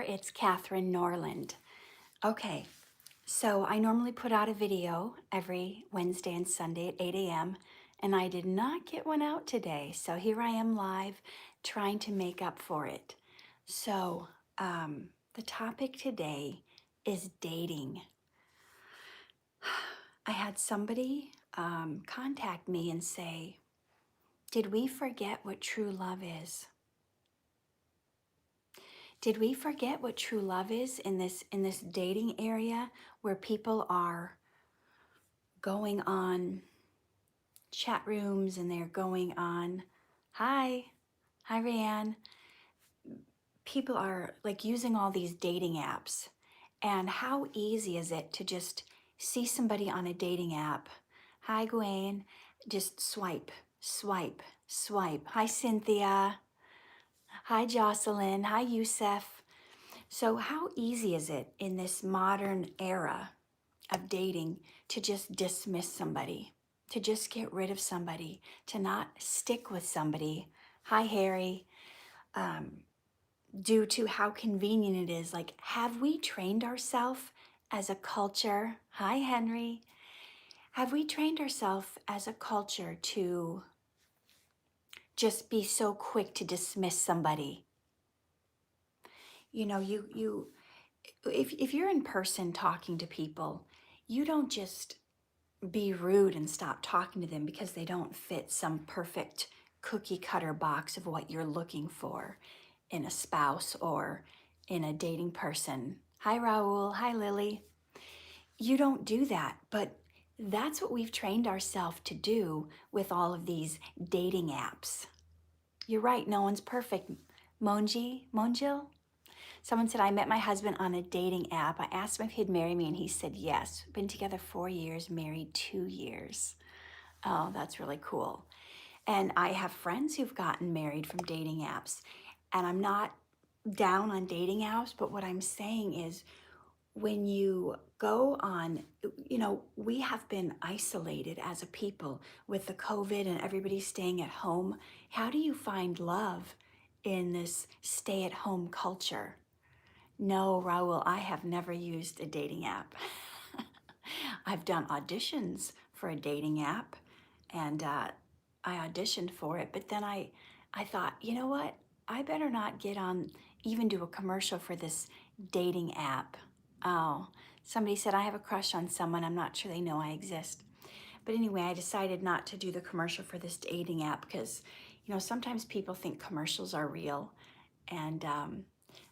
it's Catherine Norland. Okay, so I normally put out a video every Wednesday and Sunday at 8 a.m. and I did not get one out today. So here I am live trying to make up for it. So the topic today is dating. I had somebody contact me and say, did we forget what true love is? Did we forget what true love is in this dating area where people are going on chat rooms and they're going on, hi Rayanne. People are like using all these dating apps, and how easy is it to just see somebody on a dating app? Hi Gwen, just swipe, swipe, swipe. Hi Cynthia. Hi Jocelyn. Hi Youssef. So how easy is it in this modern era of dating to just dismiss somebody, to just get rid of somebody, to not stick with somebody? Hi, Harry. Due to how convenient it is, like, have we trained ourselves as a culture? Hi, Henry. Have we trained ourselves as a culture to just be so quick to dismiss somebody? You know, if you're in person talking to people, you don't just be rude and stop talking to them because they don't fit some perfect cookie cutter box of what you're looking for in a spouse or in a dating person. Hi, Raul. Hi, Lily. You don't do that, but that's what we've trained ourselves to do with all of these dating apps. You're right, no one's perfect. Monjil? Someone said, I met my husband on a dating app. I asked him if he'd marry me, and he said yes. Been together 4 years, married 2 years. Oh, that's really cool. And I have friends who've gotten married from dating apps. And I'm not down on dating apps, but what I'm saying is when you go on, we have been isolated as a people with the COVID and everybody staying at home. How do you find love in this stay-at-home culture? No, Raul, I have never used a dating app. I've done auditions for a dating app, and I auditioned for it, but then I thought, you know what? I better not get on, even do a commercial for this dating app. Oh, somebody said I have a crush on someone. I'm not sure they know I exist. But anyway, I decided not to do the commercial for this dating app because, sometimes people think commercials are real. And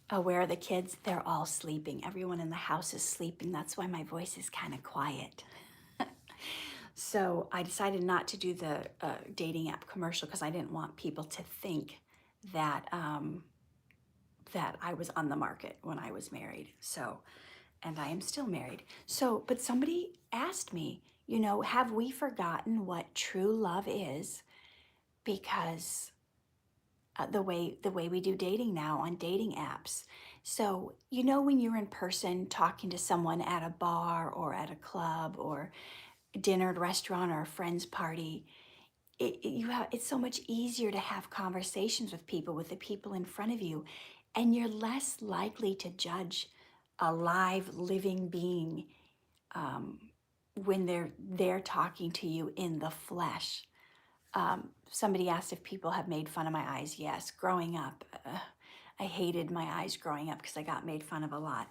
oh, where are the kids? They're all sleeping. Everyone in the house is sleeping. That's why my voice is kind of quiet. So I decided not to do the dating app commercial because I didn't want people to think that that I was on the market when I was married. So, and I am still married. So, but somebody asked me, have we forgotten what true love is? Because the way we do dating now on dating apps. So, when you're in person talking to someone at a bar or at a club or dinner at a restaurant or a friend's party, it's so much easier to have conversations with the people in front of you, and you're less likely to judge a live living being when they're talking to you in the flesh. Somebody asked if people have made fun of my eyes. Yes, growing up, I hated my eyes growing up because I got made fun of a lot.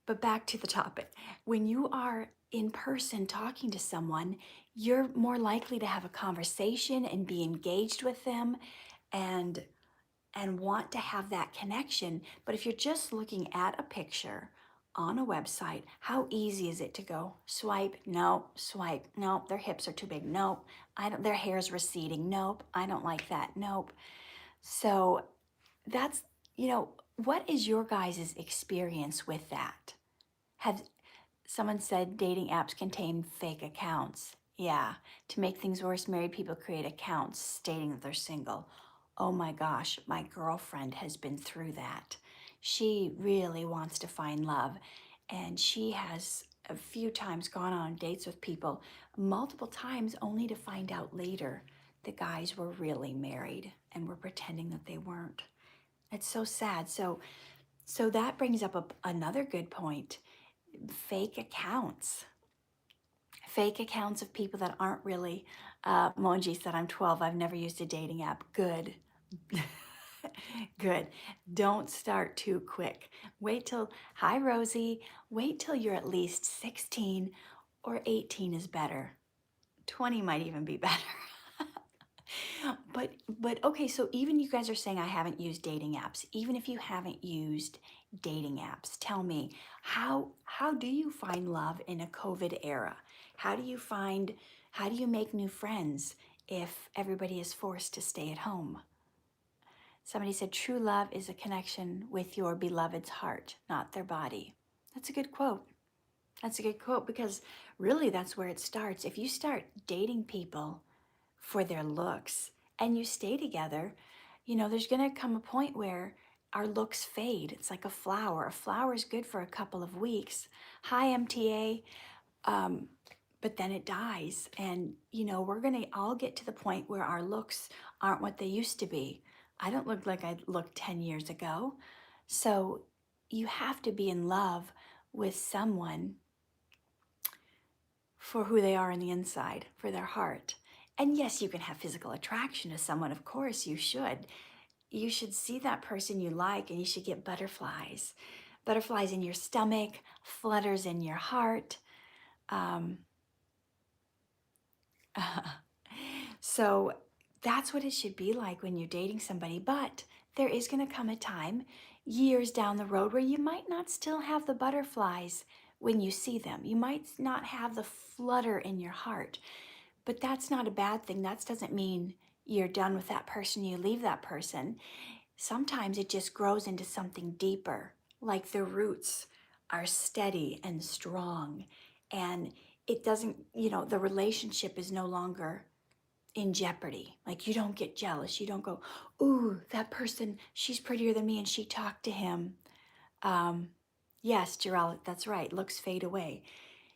But back to the topic. When you are in person talking to someone, you're more likely to have a conversation and be engaged with them and want to have that connection. But if you're just looking at a picture on a website, how easy is it to go swipe? Nope. Swipe. Nope. Their hips are too big. Nope. Their hair's receding. Nope. I don't like that. Nope. So that's, what is your guys' experience with that? Have someone said dating apps contain fake accounts? Yeah. To make things worse, married people create accounts stating that they're single. Oh my gosh, my girlfriend has been through that. She really wants to find love, and she has a few times gone on dates with people, multiple times, only to find out later the guys were really married and were pretending that they weren't. It's so sad. So So that brings up another good point. Fake accounts. Fake accounts of people that aren't really. Monji said, I'm 12. I've never used a dating app. Good. Good. Don't start too quick. Wait till, hi, Rosie. Wait till you're at least 16 or 18 is better. 20 might even be better. But okay, so even you guys are saying I haven't used dating apps. Even if you haven't used dating apps, tell me how do you find love in a COVID era? How do you find how do you make new friends if everybody is forced to stay at home? Somebody said true love is a connection with your beloved's heart, not their body. That's a good quote. That's a good quote because really that's where it starts. If you start dating people for their looks and you stay together, there's going to come a point where our looks fade. It's like a flower. A flower is good for a couple of weeks. Hi, MTA. Um, but then it dies. And, we're going to all get to the point where our looks aren't what they used to be. I don't look like I looked 10 years ago. So you have to be in love with someone for who they are on the inside, for their heart. And yes, you can have physical attraction to someone. Of course, you should. You should see that person you like and you should get butterflies. Butterflies in your stomach, flutters in your heart. Um, so that's what it should be like when you're dating somebody. But there is going to come a time, years down the road, where you might not still have the butterflies when you see them. You might not have the flutter in your heart. But that's not a bad thing. That doesn't mean you're done with that person, you leave that person. Sometimes it just grows into something deeper, like the roots are steady and strong. And it doesn't, the relationship is no longer in jeopardy. Like you don't get jealous. You don't go, ooh, that person, she's prettier than me and she talked to him. Um, yes, Jarrell, that's right. Looks fade away.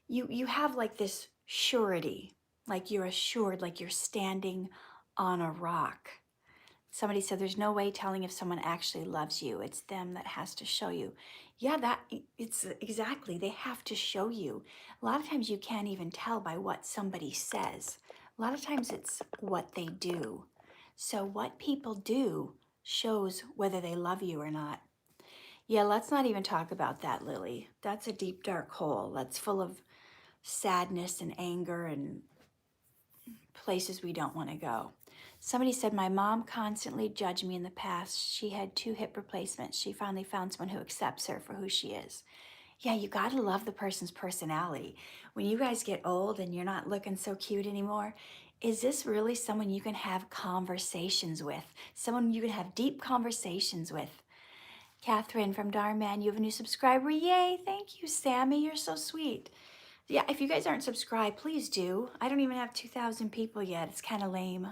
You have like this surety, like you're assured, like you're standing on a rock. Somebody said there's no way telling if someone actually loves you. It's them that has to show you. Yeah, it's exactly. They have to show you. A lot of times you can't even tell by what somebody says. A lot of times it's what they do. So what people do shows whether they love you or not. Yeah, let's not even talk about that, Lily. That's a deep, dark hole that's full of sadness and anger and places we don't want to go. Somebody said, my mom constantly judged me in the past. She had 2 hip replacements. She finally found someone who accepts her for who she is. Yeah, you got to love the person's personality. When you guys get old and you're not looking so cute anymore, is this really someone you can have conversations with? Someone you can have deep conversations with? Catherine from Darman, you have a new subscriber. Yay, thank you, Sammy. You're so sweet. Yeah, if you guys aren't subscribed, please do. I don't even have 2,000 people yet. It's kind of lame.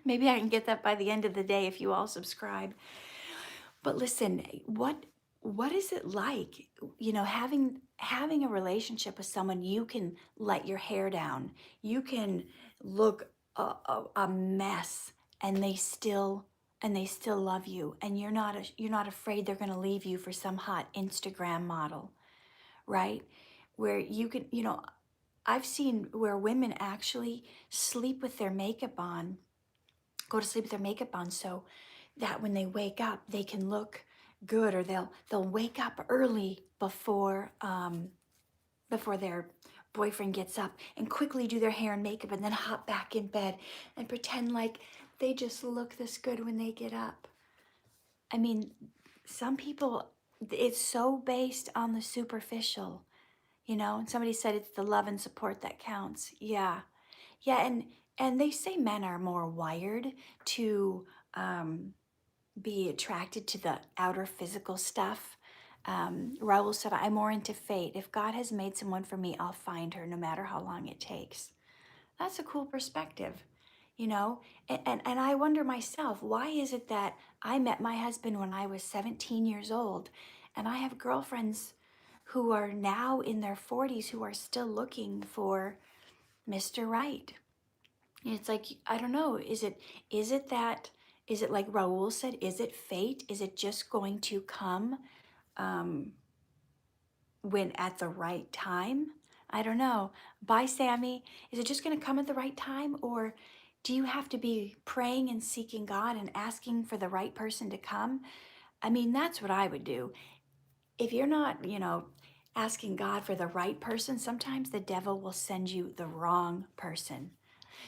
Maybe I can get that by the end of the day if you all subscribe. But listen, what is it like, having a relationship with someone you can let your hair down. You can look a mess and they still love you and you're not afraid they're going to leave you for some hot Instagram model, right? Where you can, I've seen where women actually sleep with their makeup on, go to sleep with their makeup on so that when they wake up, they can look good, or they'll wake up early before their boyfriend gets up and quickly do their hair and makeup and then hop back in bed and pretend like they just look this good when they get up. I mean, some people, it's so based on the superficial. And somebody said it's the love and support that counts. Yeah. Yeah, and they say men are more wired to be attracted to the outer physical stuff. Raul said, I'm more into fate. If God has made someone for me, I'll find her no matter how long it takes. That's a cool perspective, and I wonder myself, why is it that I met my husband when I was 17 years old, and I have girlfriends who are now in their 40s who are still looking for Mr. Right? And it's like, I don't know, is it like Raul said, is it fate? Is it just going to come um, when at the right time. I don't know. Bye, Sammy. Is it just going to come at the right time, or do you have to be praying and seeking God and asking for the right person to come? I mean, that's what I would do. If you're not, asking God for the right person, sometimes the devil will send you the wrong person.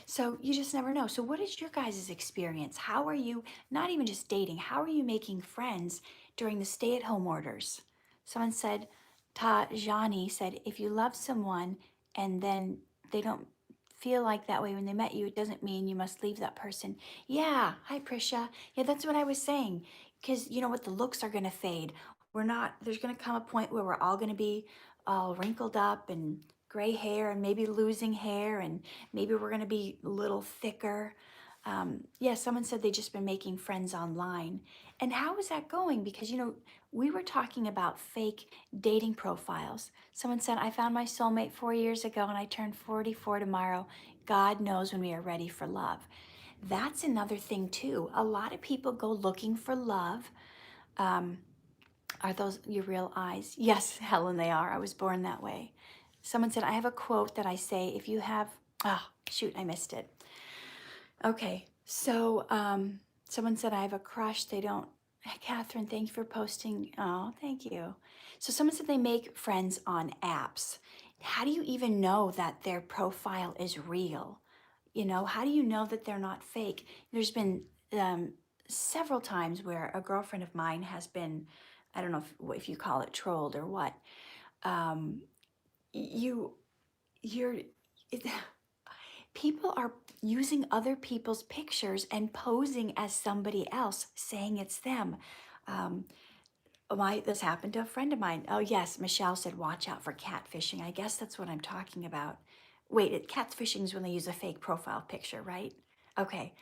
So you just never know. So, what is your guys' experience? How are you, not even just dating, how are you making friends during the stay at home orders? Someone said, Tajani said, if you love someone and then they don't feel like that way when they met you, it doesn't mean you must leave that person. Yeah. Hi, Prisha. Yeah, that's what I was saying. Because you know what? The looks are going to fade. There's going to come a point where we're all going to be all wrinkled up and gray hair and maybe losing hair, and maybe we're going to be a little thicker. Yeah, someone said they just been making friends online. And how is that going? Because, we were talking about fake dating profiles. Someone said, I found my soulmate 4 years ago and I turned 44 tomorrow. God knows when we are ready for love. That's another thing, too. A lot of people go looking for love. Um, are those your real eyes? Yes, Helen, they are. I was born that way. Someone said, I have a quote that I say, if you have, shoot, I missed it. Okay, so someone said, I have a crush. They don't, Catherine, thank you for posting. Oh, thank you. So someone said they make friends on apps. How do you even know that their profile is real? How do you know that they're not fake? There's been several times where a girlfriend of mine has been, I don't know if you call it trolled or what. Um, you, you're, it, People are using other people's pictures and posing as somebody else, saying it's them. Um, this happened to a friend of mine. Oh yes, Michelle said, watch out for catfishing. I guess that's what I'm talking about. Wait, catfishing is when they use a fake profile picture, right? Okay.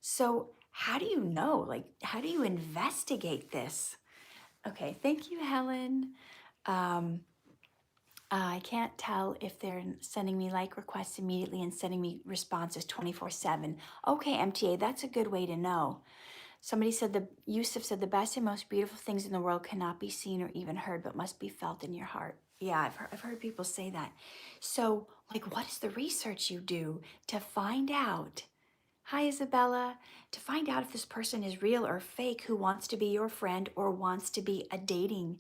So how do you know? Like, how do you investigate this? Okay, thank you, Helen. Um, I can't tell if they're sending me like requests immediately and sending me responses 24/7. Okay, MTA, that's a good way to know. Somebody said, Yusuf said, the best and most beautiful things in the world cannot be seen or even heard, but must be felt in your heart. Yeah, I've heard people say that. So, like, what is the research you do to find out? Hi, Isabella. To find out if this person is real or fake who wants to be your friend or wants to be a dating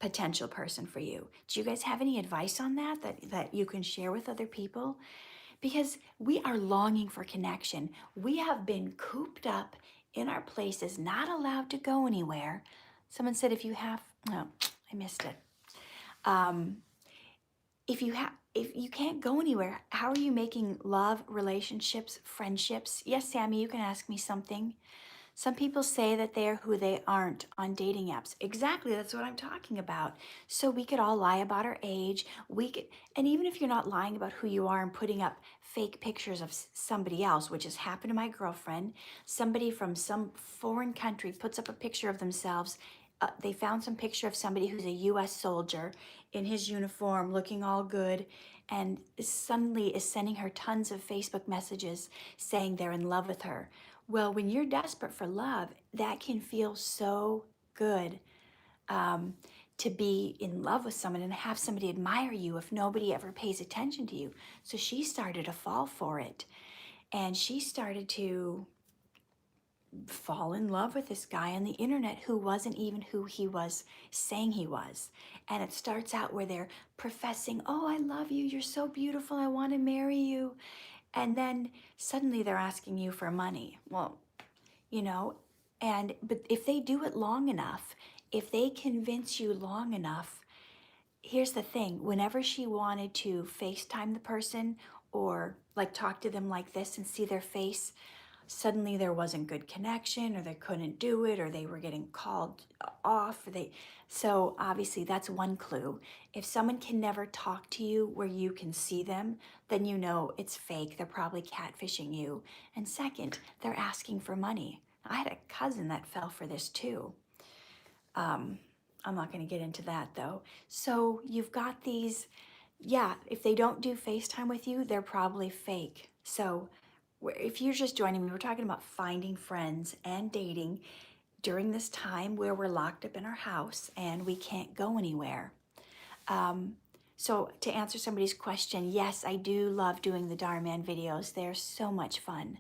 potential person for you. Do you guys have any advice on that you can share with other people? Because we are longing for connection. We have been cooped up in our places, not allowed to go anywhere. Someone said, if you have, no, I missed it. Um, if you can't go anywhere, how are you making love, relationships, friendships? Yes, Sammy, you can ask me something. Some people say that they are who they aren't on dating apps. Exactly, that's what I'm talking about. So we could all lie about our age. And even if you're not lying about who you are and putting up fake pictures of somebody else, which has happened to my girlfriend, somebody from some foreign country puts up a picture of themselves. They found some picture of somebody who's a U.S. soldier in his uniform, looking all good, and suddenly is sending her tons of Facebook messages saying they're in love with her. Well, when you're desperate for love, that can feel so good, um, to be in love with someone and have somebody admire you if nobody ever pays attention to you. So she started to fall for it. And she started to fall in love with this guy on the internet who wasn't even who he was saying he was. And it starts out where they're professing, oh, I love you. You're so beautiful. I want to marry you. And then suddenly they're asking you for money. Well, you know but if they do it long enough, if they convince you long enough, here's the thing: whenever she wanted to FaceTime the person or like talk to them like this and see their face, suddenly there wasn't good connection, or they couldn't do it, or they were getting called off, so obviously that's one clue. If someone can never talk to you where you can see them, then you know it's fake. They're probably catfishing you. And second, they're asking for money. I had a cousin that fell for this too. I'm not going to get into that though. So you've got these, yeah, if they don't do FaceTime with you, they're probably fake. So if you're just joining me, we're talking about finding friends and dating. during this time where we're locked up in our house and we can't go anywhere. Um, so to answer somebody's question, yes, I do love doing the Dhar Mann videos. They're so much fun.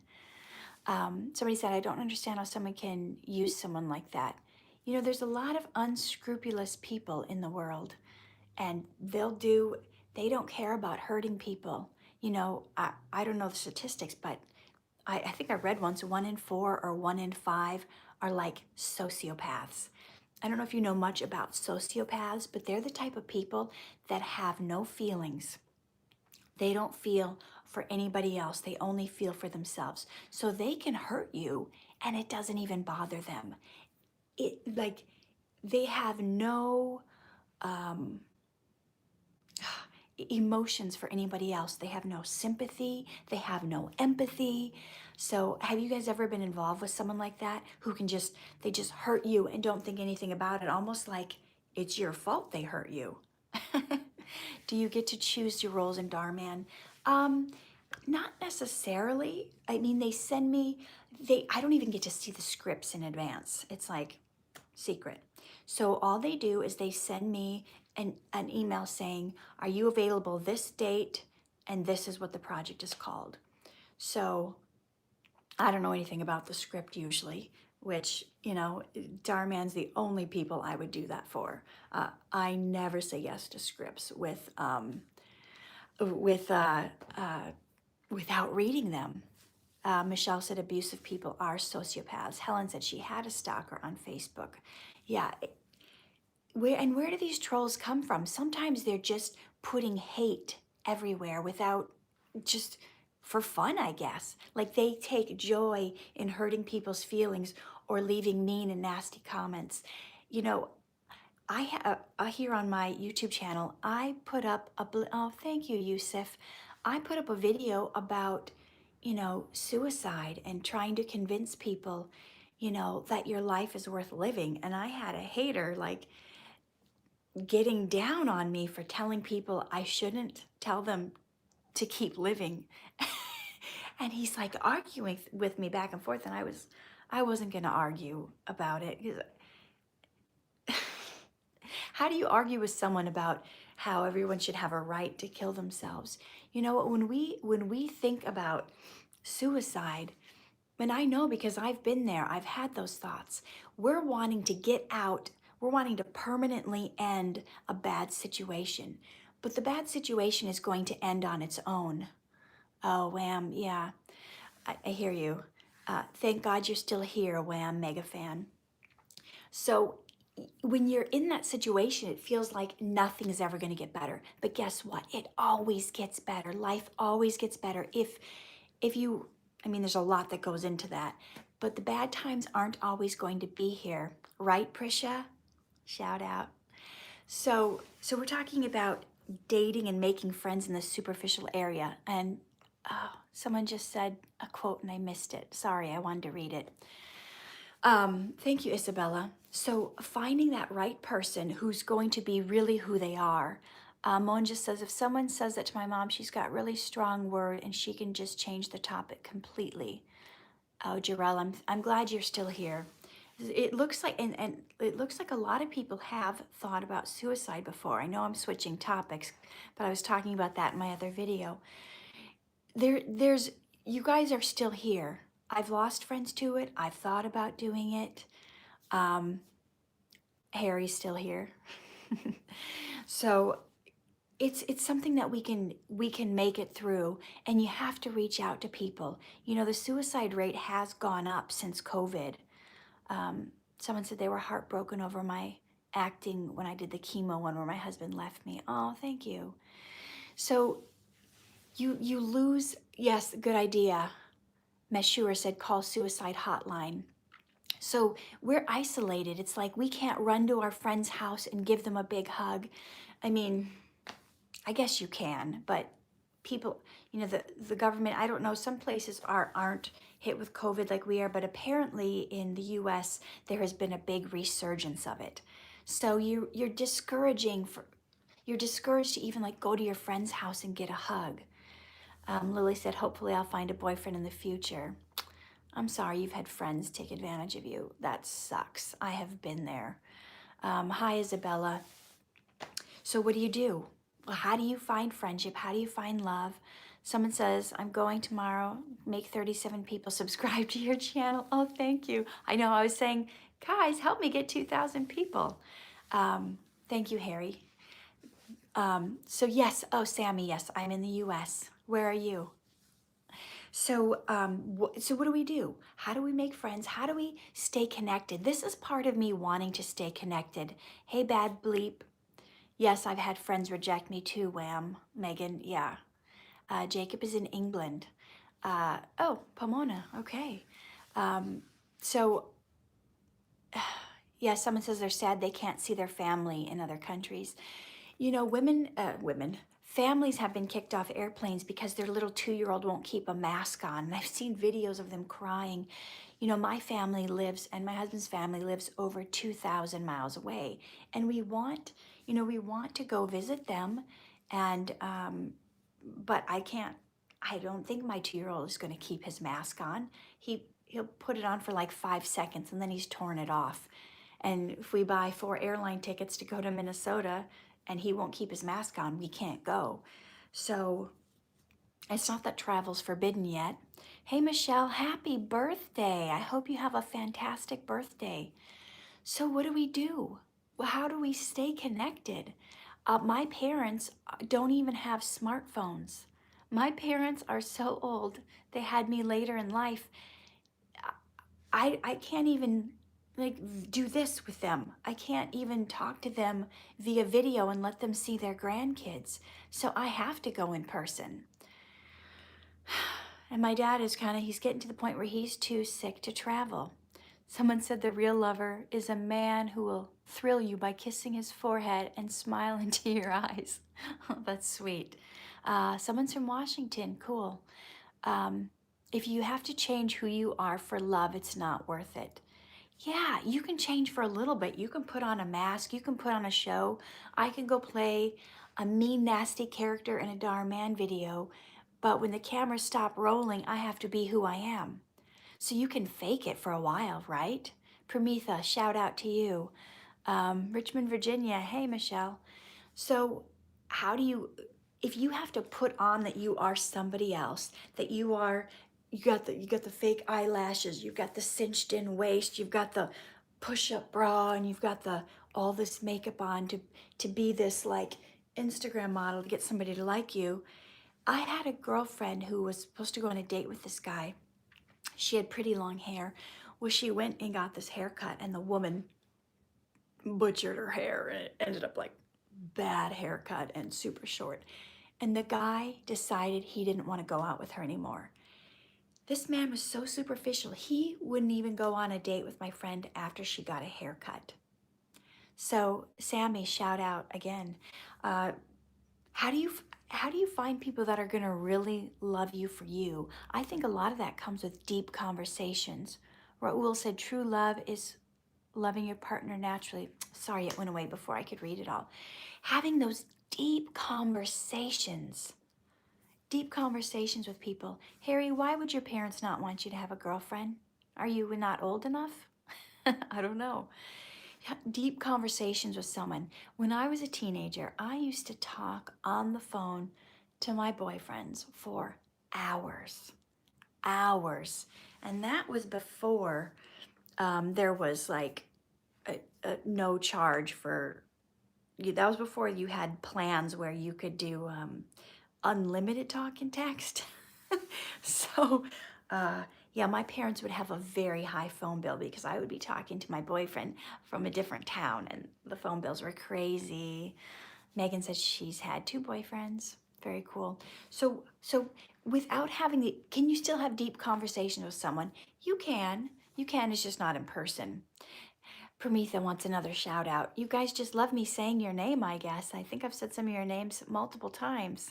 Somebody said, I don't understand how someone can use someone like that. You know, there's a lot of unscrupulous people in the world, and they don't care about hurting people. You know, I don't know the statistics, but I think I read once 1 in 4 or 1 in 5 are like sociopaths. I don't know if you know much about sociopaths, but they're the type of people that have no feelings. They don't feel for anybody else. They only feel for themselves. So they can hurt you and it doesn't even bother them. It like they have no um, emotions for anybody else. They have no sympathy. They have no empathy. So have you guys ever been involved with someone like that who they just hurt you and don't think anything about it, almost like it's your fault they hurt you? Do you get to choose your roles in Dhar Mann? Um, Not necessarily. I mean, they send me, I don't even get to see the scripts in advance. It's like secret. So all they do is they send me an email saying, are you available this date? And this is what the project is called. So I don't know anything about the script usually, which, you know, Dhar Mann's the only people I would do that for. I never say yes to scripts with without reading them. Michelle said abusive people are sociopaths. Helen said she had a stalker on Facebook. Yeah, where do these trolls come from? Sometimes they're just putting hate everywhere without just for fun, I guess. Like they take joy in hurting people's feelings or leaving mean and nasty comments. You know, here on my YouTube channel, I put up oh, thank you, Yusuf. I put up a video about, you know, suicide and trying to convince people, you know, that your life is worth living. And I had a hater like getting down on me for telling people I shouldn't tell them to keep living. And he's like arguing with me back and forth, and I wasn't going to argue about it. How do you argue with someone about how everyone should have a right to kill themselves? You know, when we think about suicide, and I know because I've been there, I've had those thoughts. We're wanting to get out, we're wanting to permanently end a bad situation. But the bad situation is going to end on its own. Oh, Wham, yeah, I hear you. Thank God you're still here, Wham, mega fan. So when you're in that situation, it feels like nothing is ever going to get better. But guess what? It always gets better. Life always gets better if you, I mean, there's a lot that goes into that, but the bad times aren't always going to be here. Right, Prisha? Shout out. So we're talking about dating and making friends in the superficial area. And someone just said a quote and I missed it. Sorry, I wanted to read it. Thank you, Isabella. So finding that right person who's going to be really who they are. Mon just says, if someone says that to my mom, she's got really strong word and she can just change the topic completely. Oh, Jarell, I'm glad you're still here. It looks like, and it looks like a lot of people have thought about suicide before. I know I'm switching topics, but I was talking about that in my other video. You guys are still here. I've lost friends to it. I've thought about doing it. Harry's still here. So it's something that we can make it through, and you have to reach out to people. You know, the suicide rate has gone up since COVID. Someone said they were heartbroken over my acting when I did the chemo one where my husband left me. Oh, thank you. So you lose, yes, good idea. Meshur said call suicide hotline. So we're isolated. It's like we can't run to our friend's house and give them a big hug. I mean, I guess you can, but people, you know, the government, I don't know, some places aren't hit with COVID like we are, but apparently in the US, there has been a big resurgence of it. So you're discouraged to even like go to your friend's house and get a hug. Lily said, hopefully I'll find a boyfriend in the future. I'm sorry you've had friends take advantage of you. That sucks. I have been there. Hi, Isabella. So what do you do? Well, how do you find friendship? How do you find love? Someone says, I'm going tomorrow, make 37 people subscribe to your channel. Oh, thank you. I know I was saying, guys, help me get 2,000 people. Thank you, Harry. So yes, oh, Sammy, yes, I'm in the US. Where are you? So, so what do we do? How do we make friends? How do we stay connected? This is part of me wanting to stay connected. Hey, bad bleep. Yes, I've had friends reject me too, Wham. Megan, yeah. Jacob is in England. Oh, Pomona, okay. So, yeah, someone says they're sad they can't see their family in other countries. You know, families have been kicked off airplanes because their little 2-year-old won't keep a mask on. And I've seen videos of them crying. You know, my family lives, and my husband's family lives over 2,000 miles away. And we want, we want to go visit them. And, but I don't think my 2-year-old is going to keep his mask on. He'll put it on for like 5 seconds and then he's torn it off. And if we buy 4 airline tickets to go to Minnesota and he won't keep his mask on, we can't go. So it's not that travel's forbidden yet. Hey, Michelle, happy birthday. I hope you have a fantastic birthday. So what do we do? Well, how do we stay connected? My parents don't even have smartphones. My parents are so old. They had me later in life. I can't even like do this with them. I can't even talk to them via video and let them see their grandkids. So I have to go in person. And my dad is he's getting to the point where he's too sick to travel. Someone said the real lover is a man who will thrill you by kissing his forehead and smile into your eyes. Oh, that's sweet. Someone's from Washington. Cool. If you have to change who you are for love, it's not worth it. Yeah, you can change for a little bit. You can put on a mask. You can put on a show. I can go play a mean, nasty character in a Dhar Man video. But when the cameras stop rolling, I have to be who I am. So you can fake it for a while, right? Prometha, shout out to you. Richmond, Virginia. Hey, Michelle. So how do you, if you have to put on that you are somebody else, that you got the fake eyelashes, you've got the cinched in waist, you've got the push-up bra, and you've got the all this makeup on to be this like Instagram model to get somebody to like you. I had a girlfriend who was supposed to go on a date with this guy. She had pretty long hair. Well, she went and got this haircut, and the woman butchered her hair, and it ended up like bad haircut and super short. And the guy decided he didn't want to go out with her anymore. This man was so superficial. He wouldn't even go on a date with my friend after she got a haircut. So, Sammy, shout out again. Uh, how do you find people that are going to really love you for you? I think a lot of that comes with deep conversations. Raul said true love is loving your partner naturally. Sorry, it went away before I could read it all. Having those deep conversations with people. Harry, why would your parents not want you to have a girlfriend? Are you not old enough? I don't know. Deep conversations with someone. When I was a teenager, I used to talk on the phone to my boyfriends for hours. Hours. And that was before there was like no charge for you. That was before you had plans where you could do unlimited talk and text. So, yeah, my parents would have a very high phone bill because I would be talking to my boyfriend from a different town, and the phone bills were crazy. Megan says she's had 2 boyfriends. Very cool. So without having can you still have deep conversations with someone? You can. You can. It's just not in person. Prometha wants another shout out. You guys just love me saying your name, I guess. I think I've said some of your names multiple times.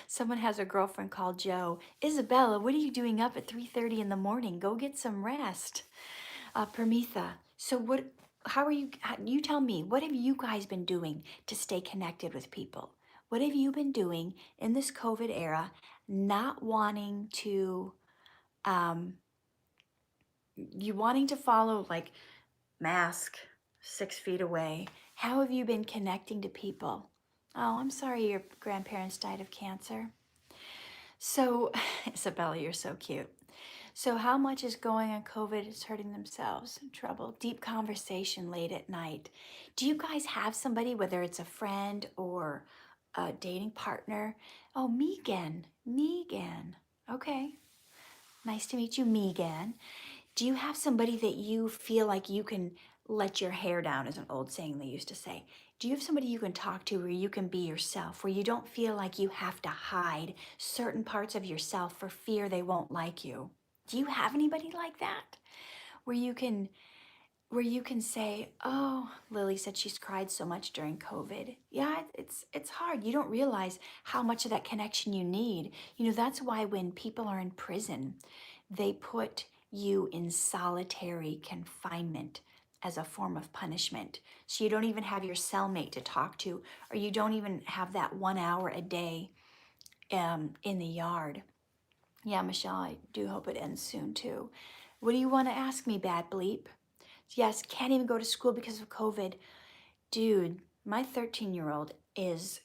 Someone has a girlfriend called Joe. Isabella, what are you doing up at 3:30 in the morning? Go get some rest. Prometha, so you tell me, what have you guys been doing to stay connected with people? What have you been doing in this COVID era, not wanting to you wanting to follow like mask 6 feet away. How have you been connecting to people? Oh, I'm sorry your grandparents died of cancer. So, Isabella, you're so cute. So, how much is going on COVID is hurting themselves? Trouble. Deep conversation late at night. Do you guys have somebody, whether it's a friend or a dating partner? Oh, Megan. Megan. Okay. Nice to meet you, Megan. Do you have somebody that you feel like you can let your hair down, is an old saying they used to say? Do you have somebody you can talk to where you can be yourself, where you don't feel like you have to hide certain parts of yourself for fear they won't like you? Do you have anybody like that where you can say, "Oh, Lily said she's cried so much during COVID." Yeah, it's hard. You don't realize how much of that connection you need. You know, that's why when people are in prison, they put you in solitary confinement as a form of punishment. So you don't even have your cellmate to talk to, or you don't even have that 1 hour a day in the yard. Yeah, Michelle, I do hope it ends soon too. What do you want to ask me, Bad Bleep? Yes, can't even go to school because of COVID. Dude, my 13-year-old is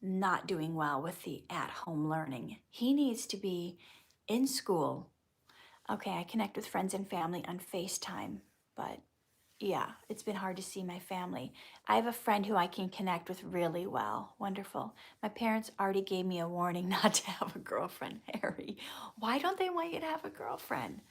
not doing well with the at-home learning. He needs to be in school. Okay, I connect with friends and family on FaceTime, but yeah, it's been hard to see my family. I have a friend who I can connect with really well. Wonderful. My parents already gave me a warning not to have a girlfriend, Harry. Why don't they want you to have a girlfriend?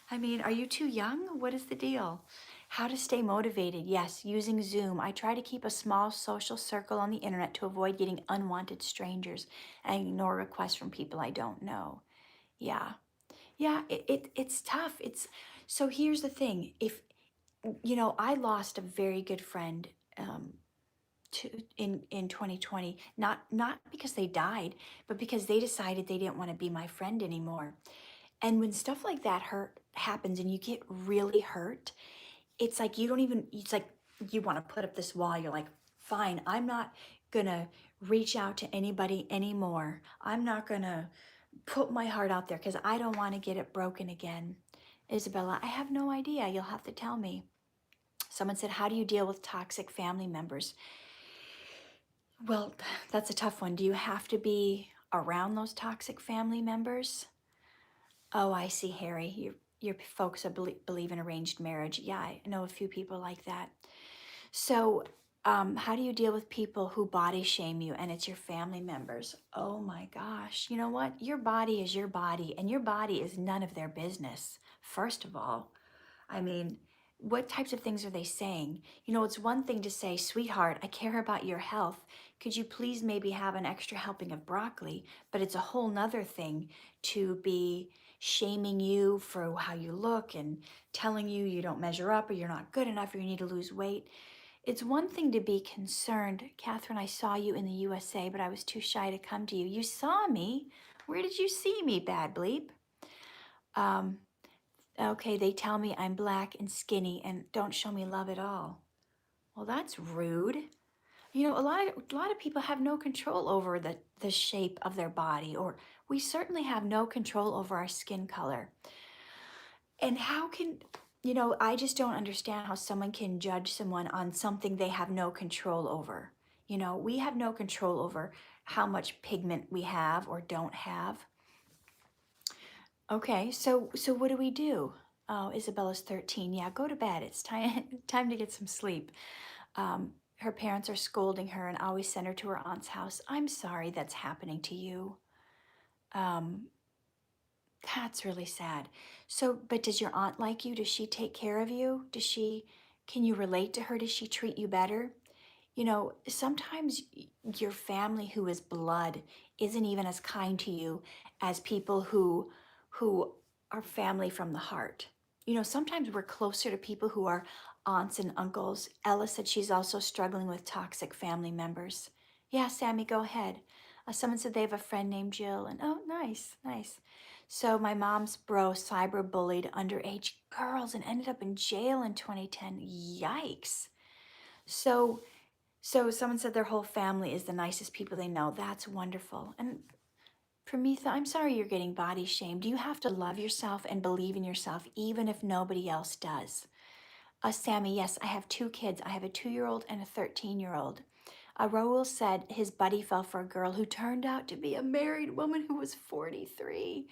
I mean, are you too young? What is the deal? How to stay motivated? Yes, using Zoom. I try to keep a small social circle on the internet to avoid getting unwanted strangers and ignore requests from people I don't know. Yeah. Yeah, it's tough. It's so here's the thing. If I lost a very good friend um, in 2020, not because they died, but because they decided they didn't want to be my friend anymore. And when stuff like that happens and you get really hurt, it's like you don't even, it's like you want to put up this wall. You're like, fine, I'm not gonna reach out to anybody anymore. I'm not gonna put my heart out there because I don't want to get it broken again. Isabella, I have no idea. You'll have to tell me. Someone said, how do you deal with toxic family members? Well, that's a tough one. Do you have to be around those toxic family members? Oh, I see, Harry. Your folks believe in arranged marriage. Yeah, I know a few people like that. So, how do you deal with people who body shame you and it's your family members? Oh my gosh. You know what? Your body is your body, and your body is none of their business, first of all. I mean, what types of things are they saying? You know, it's one thing to say, sweetheart, I care about your health. Could you please maybe have an extra helping of broccoli? But it's a whole nother thing to be shaming you for how you look and telling you you don't measure up or you're not good enough or you need to lose weight. It's one thing to be concerned. Catherine, I saw you in the USA, but I was too shy to come to you. You saw me. Where did you see me, Bad Bleep? Um, Okay, they tell me I'm black and skinny and don't show me love at all. Well, that's rude. You know, a lot of people have no control over the shape of their body, or we certainly have no control over our skin color. And how can, I just don't understand how someone can judge someone on something they have no control over. We have no control over how much pigment we have or don't have. Okay, so what do we do? Oh, Isabella's 13. Yeah, go to bed. It's time time to get some sleep. Her parents are scolding her and always send her to her aunt's house. I'm sorry that's happening to you. Um, that's really sad. So, but does your aunt like you? Does she take care of you? Can you relate to her? Does she treat you better? Sometimes your family who is blood isn't even as kind to you as people who are family from the heart. Sometimes we're closer to people who are aunts and uncles. Ella said she's also struggling with toxic family members. Yeah, Sammy, go ahead. Someone said they have a friend named Jill, and oh, nice, nice. So my mom's bro cyber bullied underage girls and ended up in jail in 2010. Yikes. So someone said their whole family is the nicest people they know. That's wonderful. And Pramitha, I'm sorry you're getting body shamed. You have to love yourself and believe in yourself, even if nobody else does. Sammy, yes, I have two kids. I have a 2-year-old and a 13-year-old. Raul said his buddy fell for a girl who turned out to be a married woman who was 43.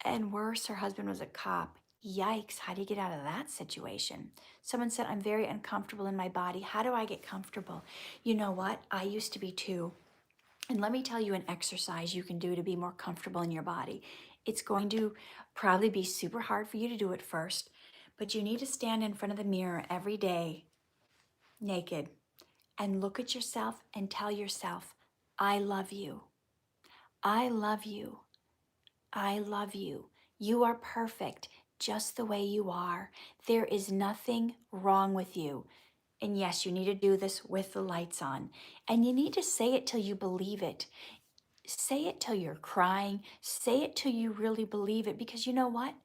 And worse, her husband was a cop. Yikes, how do you get out of that situation? Someone said, I'm very uncomfortable in my body. How do I get comfortable? You know what? I used to be too. And let me tell you an exercise you can do to be more comfortable in your body. It's going to probably be super hard for you to do it first, but you need to stand in front of the mirror every day naked and look at yourself and tell yourself, I love you. I love you. I love you. You are perfect just the way you are. There is nothing wrong with you. And yes, you need to do this with the lights on. And you need to say it till you believe it. Say it till you're crying. Say it till you really believe it. Because you know what?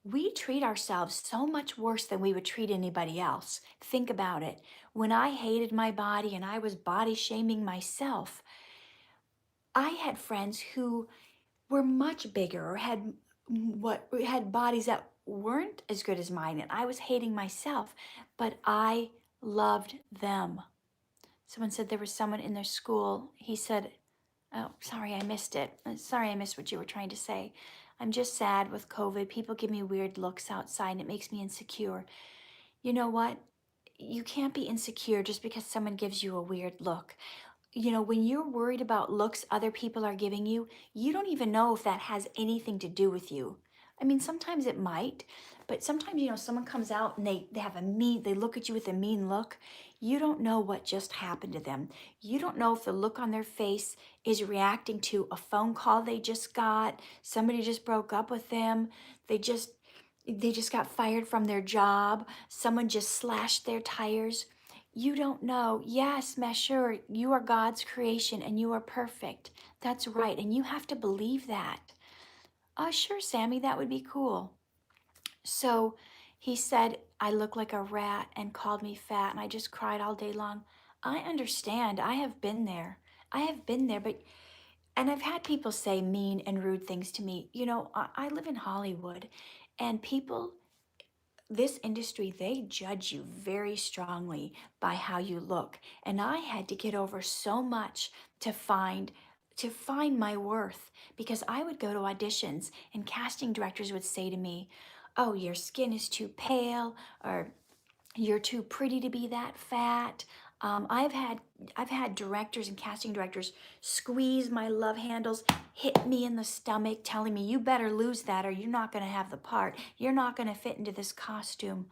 We treat ourselves so much worse than we would treat anybody else. Think about it. When I hated my body and I was body shaming myself, I had friends who were much bigger or had bodies that weren't as good as mine, and I was hating myself, but I loved them. Someone said there was someone in their school. He said, oh, sorry, I missed it. Sorry, I missed what you were trying to say. I'm just sad with COVID. People give me weird looks outside and it makes me insecure. You know what? You can't be insecure just because someone gives you a weird look. You know, when you're worried about looks other people are giving you, you don't even know if that has anything to do with you. I mean, sometimes it might, but sometimes, you know, someone comes out and they have a mean, they look at you with a mean look. You don't know what just happened to them. You don't know if the look on their face is reacting to a phone call they just got, somebody just broke up with them, they just got fired from their job, someone just slashed their tires. You don't know. Yes, Meshur, you are God's creation and you are perfect. That's right. And you have to believe that. Sure, Sammy, that would be cool. So he said, I look like a rat and called me fat and I just cried all day long. I understand. I have been there. I have been there, and I've had people say mean and rude things to me. You know, I live in Hollywood and people, this industry, they judge you very strongly by how you look. And I had to get over so much to find my worth, because I would go to auditions and casting directors would say to me, "Oh, your skin is too pale," or "You're too pretty to be that fat." I've had directors and casting directors squeeze my love handles, hit me in the stomach, telling me, "You better lose that, or you're not going to have the part. You're not going to fit into this costume."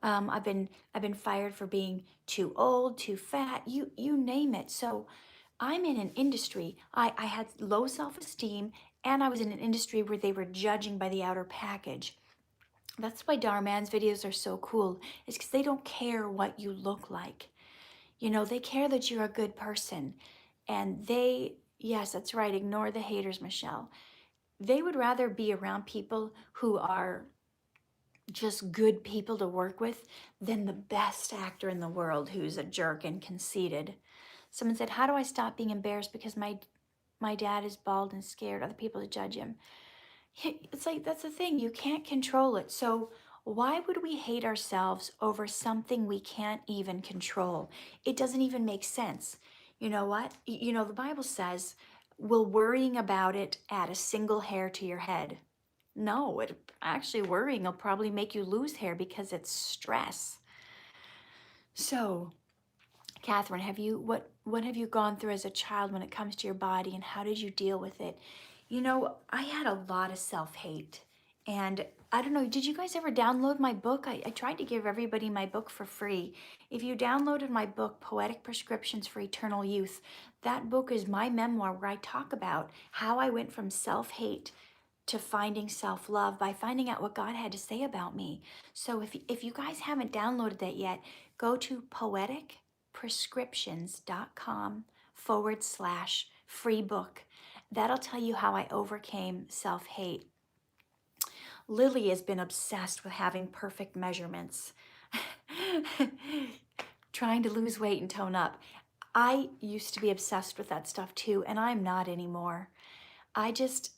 I've been fired for being too old, too fat, you name it. So I'm in an industry. I had low self-esteem, and I was in an industry where they were judging by the outer package. That's why Darman's videos are so cool, is because they don't care what you look like. You know, they care that you're a good person. And yes, that's right, ignore the haters, Michelle. They would rather be around people who are just good people to work with than the best actor in the world who's a jerk and conceited. Someone said, how do I stop being embarrassed because my dad is bald and scared other people to judge him? It's like, that's the thing, you can't control it. So why would we hate ourselves over something we can't even control? It doesn't even make sense. You know what? You know, the Bible says, will worrying about it add a single hair to your head? No, actually worrying will probably make you lose hair because it's stress. So, Catherine, what have you gone through as a child when it comes to your body, and how did you deal with it? You know, I had a lot of self-hate, and I don't know, did you guys ever download my book? I tried to give everybody my book for free. If you downloaded my book, Poetic Prescriptions for Eternal Youth, that book is my memoir where I talk about how I went from self-hate to finding self-love by finding out what God had to say about me. So if you guys haven't downloaded that yet, go to poeticprescriptions.com/free book. That'll tell you how I overcame self-hate. Lily has been obsessed with having perfect measurements, trying to lose weight and tone up. I used to be obsessed with that stuff too, and I'm not anymore. I just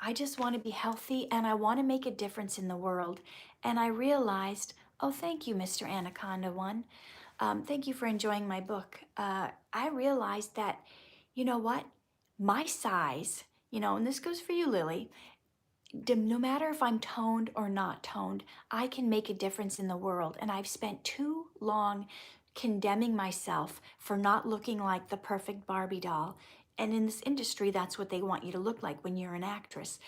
I just want to be healthy and I want to make a difference in the world. And I realized, oh, thank you, Mr. Anaconda One. Thank you for enjoying my book. I realized that, you know what? My size, and this goes for you, Lily, no matter if I'm toned or not toned, I can make a difference in the world. And I've spent too long condemning myself for not looking like the perfect Barbie doll. And in this industry, that's what they want you to look like when you're an actress.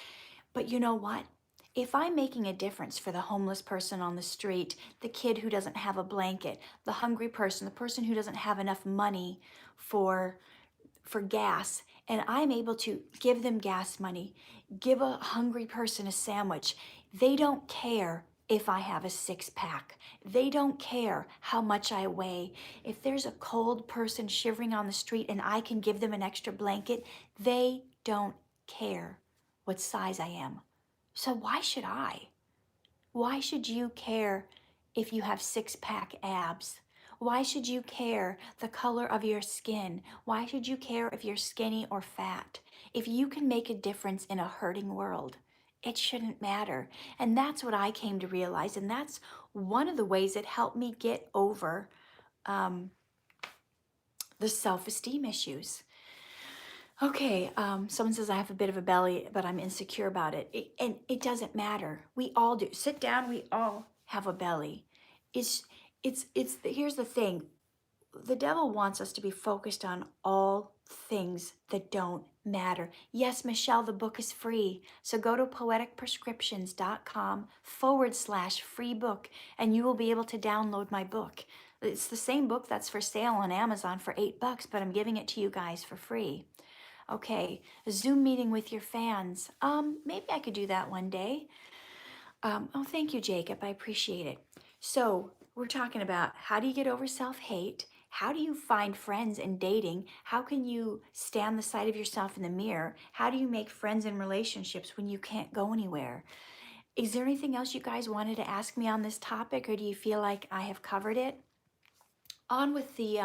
But you know what? If I'm making a difference for the homeless person on the street, the kid who doesn't have a blanket, the hungry person, the person who doesn't have enough money for gas, and I'm able to give them gas money, give a hungry person a sandwich, they don't care if I have a six pack. They don't care how much I weigh. If there's a cold person shivering on the street and I can give them an extra blanket, they don't care what size I am. So why should I? Why should you care if you have six pack abs? Why should you care the color of your skin? Why should you care if you're skinny or fat? If you can make a difference in a hurting world, it shouldn't matter. And that's what I came to realize. And that's one of the ways it helped me get over um, the self esteem issues. Okay, someone says I have a bit of a belly, but I'm insecure about it. And it doesn't matter. We all do. Sit down, we all have a belly. Here's the thing. The devil wants us to be focused on all things that don't matter. Yes, Michelle, the book is free. So go to poeticprescriptions.com/free book, and you will be able to download my book. It's the same book that's for sale on Amazon for $8, but I'm giving it to you guys for free. Okay, a Zoom meeting with your fans. Maybe I could do that one day. Oh, thank you, Jacob. I appreciate it. So we're talking about how do you get over self-hate? How do you find friends in dating? How can you stand the sight of yourself in the mirror? How do you make friends in relationships when you can't go anywhere? Is there anything else you guys wanted to ask me on this topic, or do you feel like I have covered it? On with the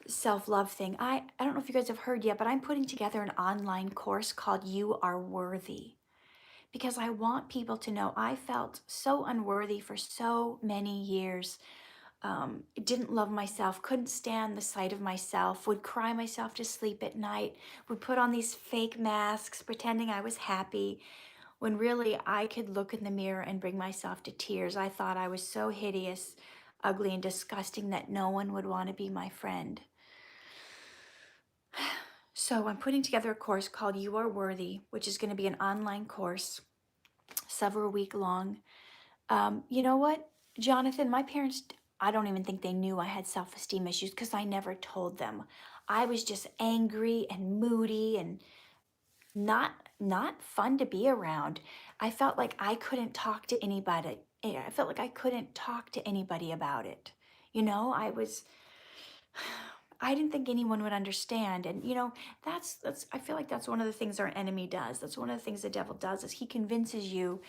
self-love thing. I don't know if you guys have heard yet, but I'm putting together an online course called You Are Worthy, because I want people to know I felt so unworthy for so many years. Didn't love myself, couldn't stand the sight of myself, would cry myself to sleep at night, would put on these fake masks pretending I was happy, when really I could look in the mirror and bring myself to tears. I thought I was so hideous, ugly, and disgusting that no one would want to be my friend. So I'm putting together a course called You Are Worthy, which is going to be an online course, several week long. You know what, Jonathan, my parents, I don't even think they knew I had self-esteem issues because I never told them. I was just angry and moody and not fun to be around. I felt like I couldn't talk to anybody. I felt like I couldn't talk to anybody about it. I didn't think anyone would understand. And that's I feel like that's one of the things our enemy does. That's one of the things the devil does, is he convinces you.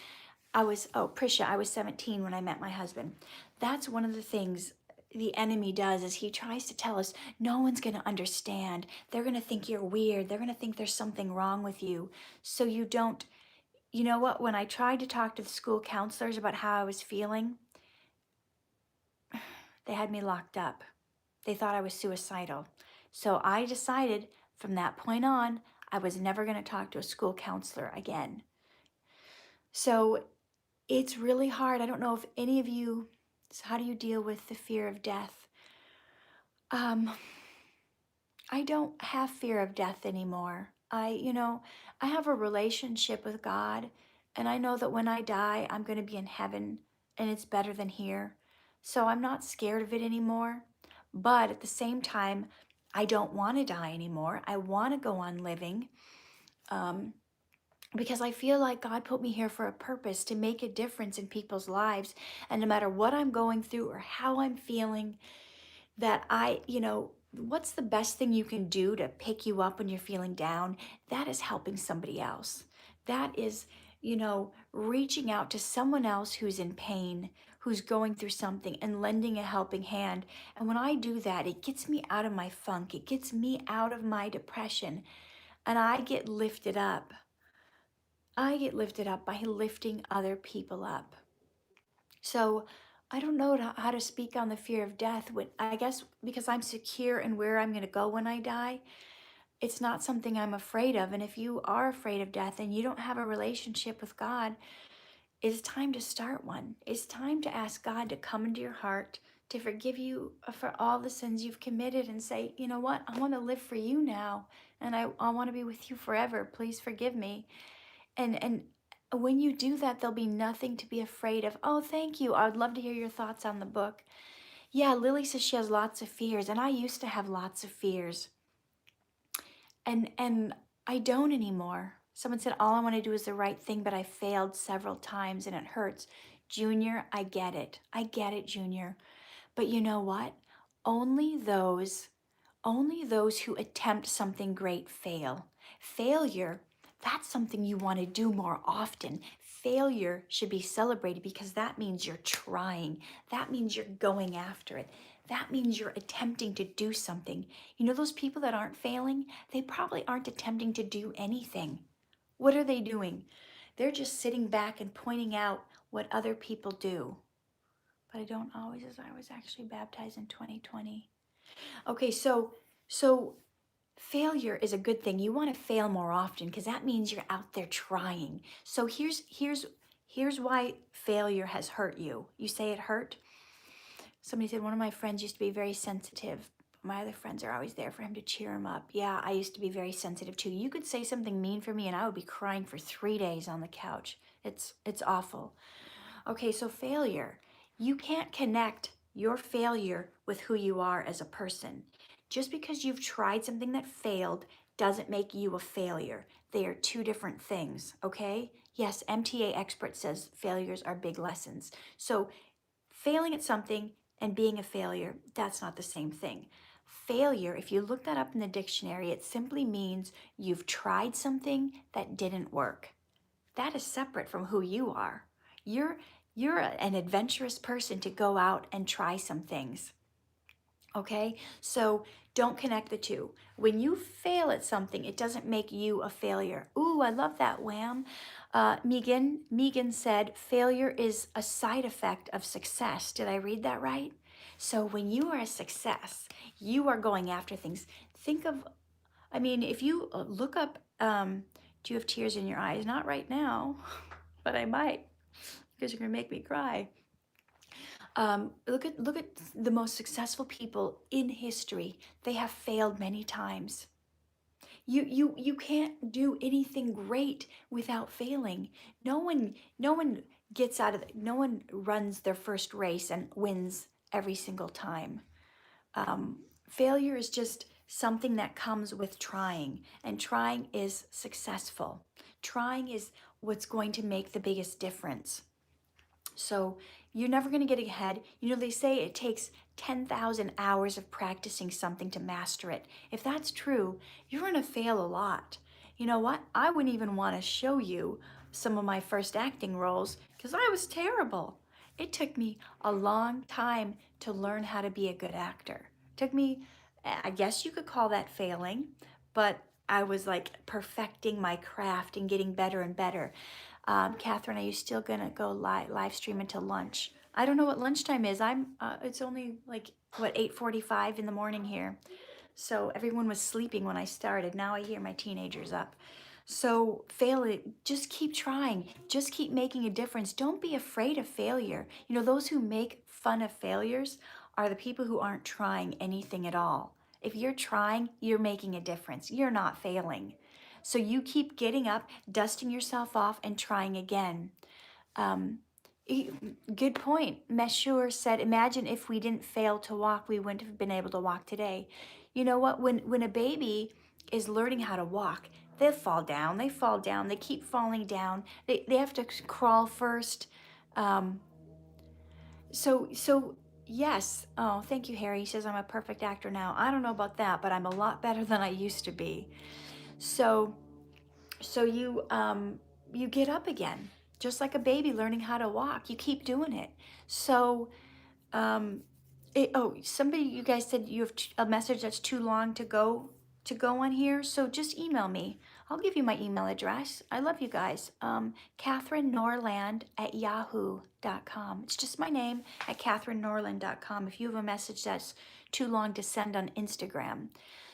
Prisha, I was 17 when I met my husband. That's one of the things the enemy does, is he tries to tell us no one's going to understand. They're going to think you're weird. They're going to think there's something wrong with you. So you don't, you know what, when I tried to talk to the school counselors about how I was feeling, they had me locked up. They thought I was suicidal. So I decided from that point on, I was never going to talk to a school counselor again. So it's really hard. I don't know if any of you, how do you deal with the fear of death? I don't have fear of death anymore. I have a relationship with God, and I know that when I die, I'm going to be in heaven, and it's better than here. So I'm not scared of it anymore. But at the same time, I don't want to die anymore. I want to go on living. Because I feel like God put me here for a purpose, to make a difference in people's lives. And no matter what I'm going through or how I'm feeling, that what's the best thing you can do to pick you up when you're feeling down? That is helping somebody else. That is, reaching out to someone else who's in pain, who's going through something, and lending a helping hand. And when I do that, it gets me out of my funk. It gets me out of my depression. And I get lifted up. I get lifted up by lifting other people up. So I don't know how to speak on the fear of death. I guess because I'm secure in where I'm going to go when I die, it's not something I'm afraid of. And if you are afraid of death and you don't have a relationship with God, it's time to start one. It's time to ask God to come into your heart, to forgive you for all the sins you've committed and say, you know what, I want to live for you now. And I want to be with you forever. Please forgive me. And when you do that, there'll be nothing to be afraid of. Oh, thank you. I'd love to hear your thoughts on the book. Yeah, Lily says she has lots of fears, and I used to have lots of fears. And I don't anymore. Someone said all I want to do is the right thing, but I failed several times and it hurts. Junior, I get it. I get it, Junior. But you know what? Only those only those who attempt something great fail. Failure, that's something you want to do more often. Failure should be celebrated because that means you're trying. That means you're going after it. That means you're attempting to do something. You know, those people that aren't failing, they probably aren't attempting to do anything. What are they doing? They're just sitting back and pointing out what other people do. But I don't always, as I was actually baptized in 2020. Okay, so failure is a good thing. You want to fail more often because that means you're out there trying. So here's why failure has hurt you. You say it hurt? Somebody said one of my friends used to be very sensitive. My other friends are always there for him to cheer him up. Yeah, I used to be very sensitive too. You could say something mean for me and I would be crying for 3 days on the couch. It's awful. Okay, so failure. You can't connect your failure with who you are as a person. Just because you've tried something that failed doesn't make you a failure. They are two different things, okay? Yes, MTA expert says failures are big lessons. So failing at something and being a failure, that's not the same thing. Failure, if you look that up in the dictionary, it simply means you've tried something that didn't work. That is separate from who you are. You're an adventurous person to go out and try some things. Okay? So don't connect the two. When you fail at something, it doesn't make you a failure. Ooh, I love that, Wham. Megan said, failure is a side effect of success. Did I read that right? So when you are a success, you are going after things. Think of, I mean, if you look up, do you have tears in your eyes? Not right now, but I might because you're gonna make me cry. Look at the most successful people in history. They have failed many times. You can't do anything great without failing. No one gets out of no one runs their first race and wins every single time. Failure is just something that comes with trying, and trying is successful. Trying is what's going to make the biggest difference. So you're never going to get ahead. You know, they say it takes 10,000 hours of practicing something to master it. If that's true, you're going to fail a lot. You know what? I wouldn't even want to show you some of my first acting roles because I was terrible. It took me a long time to learn how to be a good actor. It took me, I guess you could call that failing, but I was like perfecting my craft and getting better and better. Catherine, are you still gonna go live stream until lunch? I don't know what lunchtime is. It's only like what 8:45 in the morning here. So everyone was sleeping when I started. Now I hear my teenagers up. So fail it. Just keep trying. Just keep making a difference. Don't be afraid of failure. You know, those who make fun of failures are the people who aren't trying anything at all. If you're trying, you're making a difference. You're not failing. So you keep getting up, dusting yourself off, and trying again. Um, Good point. Meshur said, imagine if we didn't fail to walk, we wouldn't have been able to walk today. You know what? When a baby is learning how to walk, they fall down, they keep falling down. They have to crawl first. Um, so yes. Oh, thank you, Harry. He says I'm a perfect actor now. I don't know about that, but I'm a lot better than I used to be. So you get up again, just like a baby learning how to walk. You keep doing it. So somebody, you guys said you have a message that's too long to go. to go on here. So just email me. I'll give you my email address. I love you guys. CatherineNorland@yahoo.com. It's just my name at CatherineNorland.com if you have a message that's too long to send on Instagram.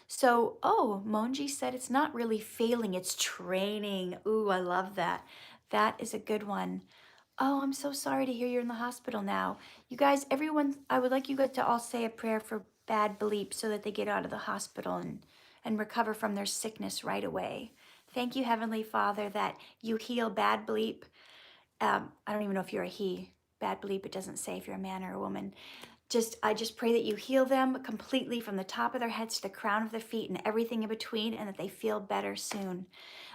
So, oh, Monji said it's not really failing, it's training. Ooh, I love that. That is a good one. Oh, I'm so sorry to hear you're in the hospital now. You guys, everyone, I would like you guys to all say a prayer for bad bleep so that they get out of the hospital and recover from their sickness right away. Thank you, Heavenly Father, that you heal bad bleep. I don't even know if you're a he. Bad bleep, it doesn't say if you're a man or a woman. I just pray that you heal them completely from the top of their heads to the crown of their feet and everything in between, and that they feel better soon.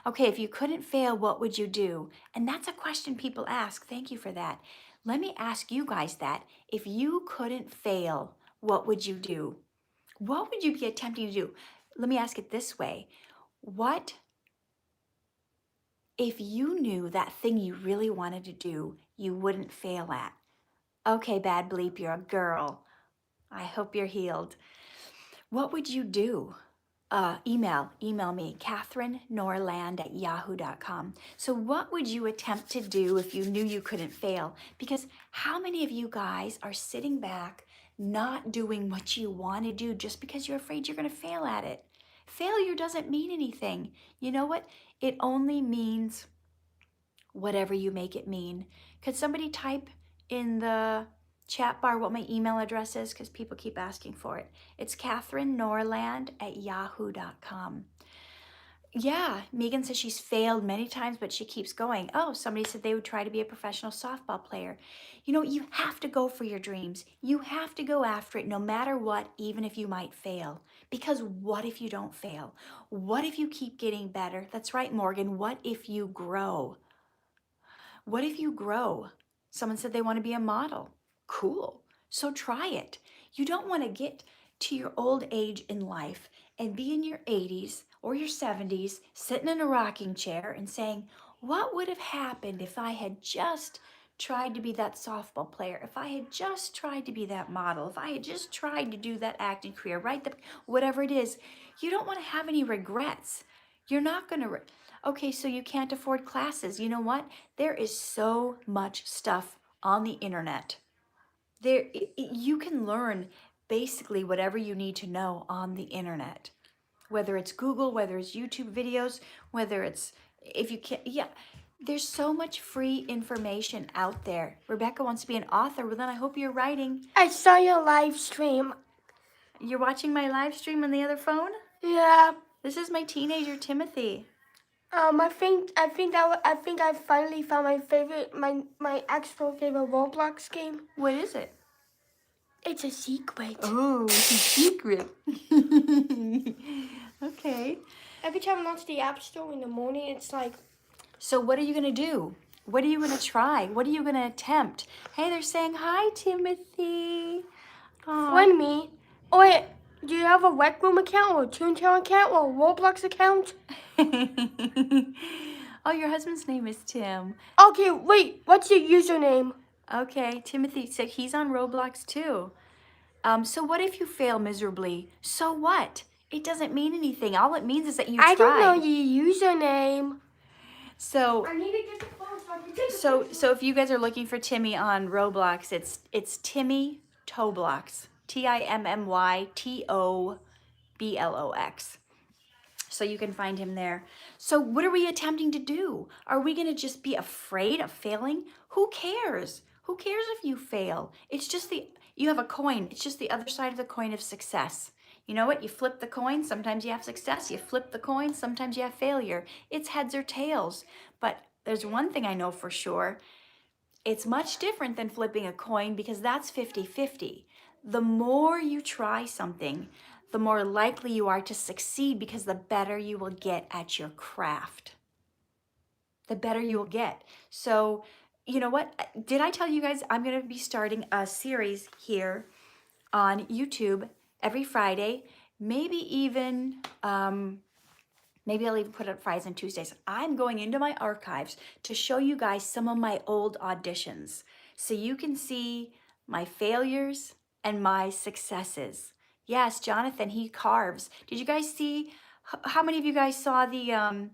Okay, if you couldn't fail, what would you do? And that's a question people ask. Thank you for that. Let me ask you guys that. If you couldn't fail, what would you do? What would you be attempting to do? Let me ask it this way. What if you knew that thing you really wanted to do, you wouldn't fail at? Okay, bad bleep, you're a girl. I hope you're healed. What would you do? Email me, CatherineNorland@yahoo.com. So what would you attempt to do if you knew you couldn't fail? Because how many of you guys are sitting back, not doing what you want to do just because you're afraid you're going to fail at it? Failure doesn't mean anything. You know what? It only means whatever you make it mean. Could somebody type in the chat bar what my email address is? Because people keep asking for it. It's CatherineNorland@yahoo.com. Yeah, Megan says she's failed many times, but she keeps going. Oh, somebody said they would try to be a professional softball player. You know, you have to go for your dreams. You have to go after it no matter what, even if you might fail. Because what if you don't fail? What if you keep getting better? That's right, Morgan. What if you grow? What if you grow? Someone said they want to be a model. Cool. So try it. You don't want to get to your old age in life and be in your 80s or your 70s sitting in a rocking chair and saying, what would have happened if I had just tried to be that softball player, if I had just tried to be that model, if I had just tried to do that acting career, right? Whatever it is, you don't want to have any regrets. You're not going to... Okay, so you can't afford classes. You know what? There is so much stuff on the internet. You can learn basically whatever you need to know on the internet. Whether it's Google, whether it's YouTube videos, whether it's, if you can't, yeah. There's so much free information out there. Rebecca wants to be an author. Well, then I hope you're writing. I saw your live stream. You're watching my live stream on the other phone? Yeah. This is my teenager, Timothy. I think I finally found my actual favorite Roblox game. What is it? It's a secret. Oh, it's a secret. Okay. Every time I launch the App Store in the morning, it's like... So what are you going to do? What are you going to try? What are you going to attempt? Hey, they're saying hi, Timothy. Friend me. Oh, wait. Do you have a Rec Room account or a Toontown account or a Roblox account? Oh, your husband's name is Tim. Okay, wait. What's your username? Okay, Timothy said he's on Roblox too. So what if you fail miserably? So what? It doesn't mean anything. All it means is that you tried. I don't know your username. So I need to get the phone so I can take so if you guys are looking for Timmy on Roblox, it's Timmy Toblox. TIMMYTOBLOX. So you can find him there. So what are we attempting to do? Are we going to just be afraid of failing? Who cares? Who cares if you fail? It's just you have a coin. It's just the other side of the coin of success. You know what? You flip the coin. Sometimes you have success. You flip the coin. Sometimes you have failure. It's heads or tails. But there's one thing I know for sure. It's much different than flipping a coin because that's 50-50. The more you try something, the more likely you are to succeed because the better you will get at your craft. The better you will get. So, you know what? Did I tell you guys I'm going to be starting a series here on YouTube every Friday, maybe even... maybe I'll even put up Fridays and Tuesdays. I'm going into my archives to show you guys some of my old auditions so you can see my failures and my successes. Yes, Jonathan, he carves. Did you guys see, how many of you guys saw the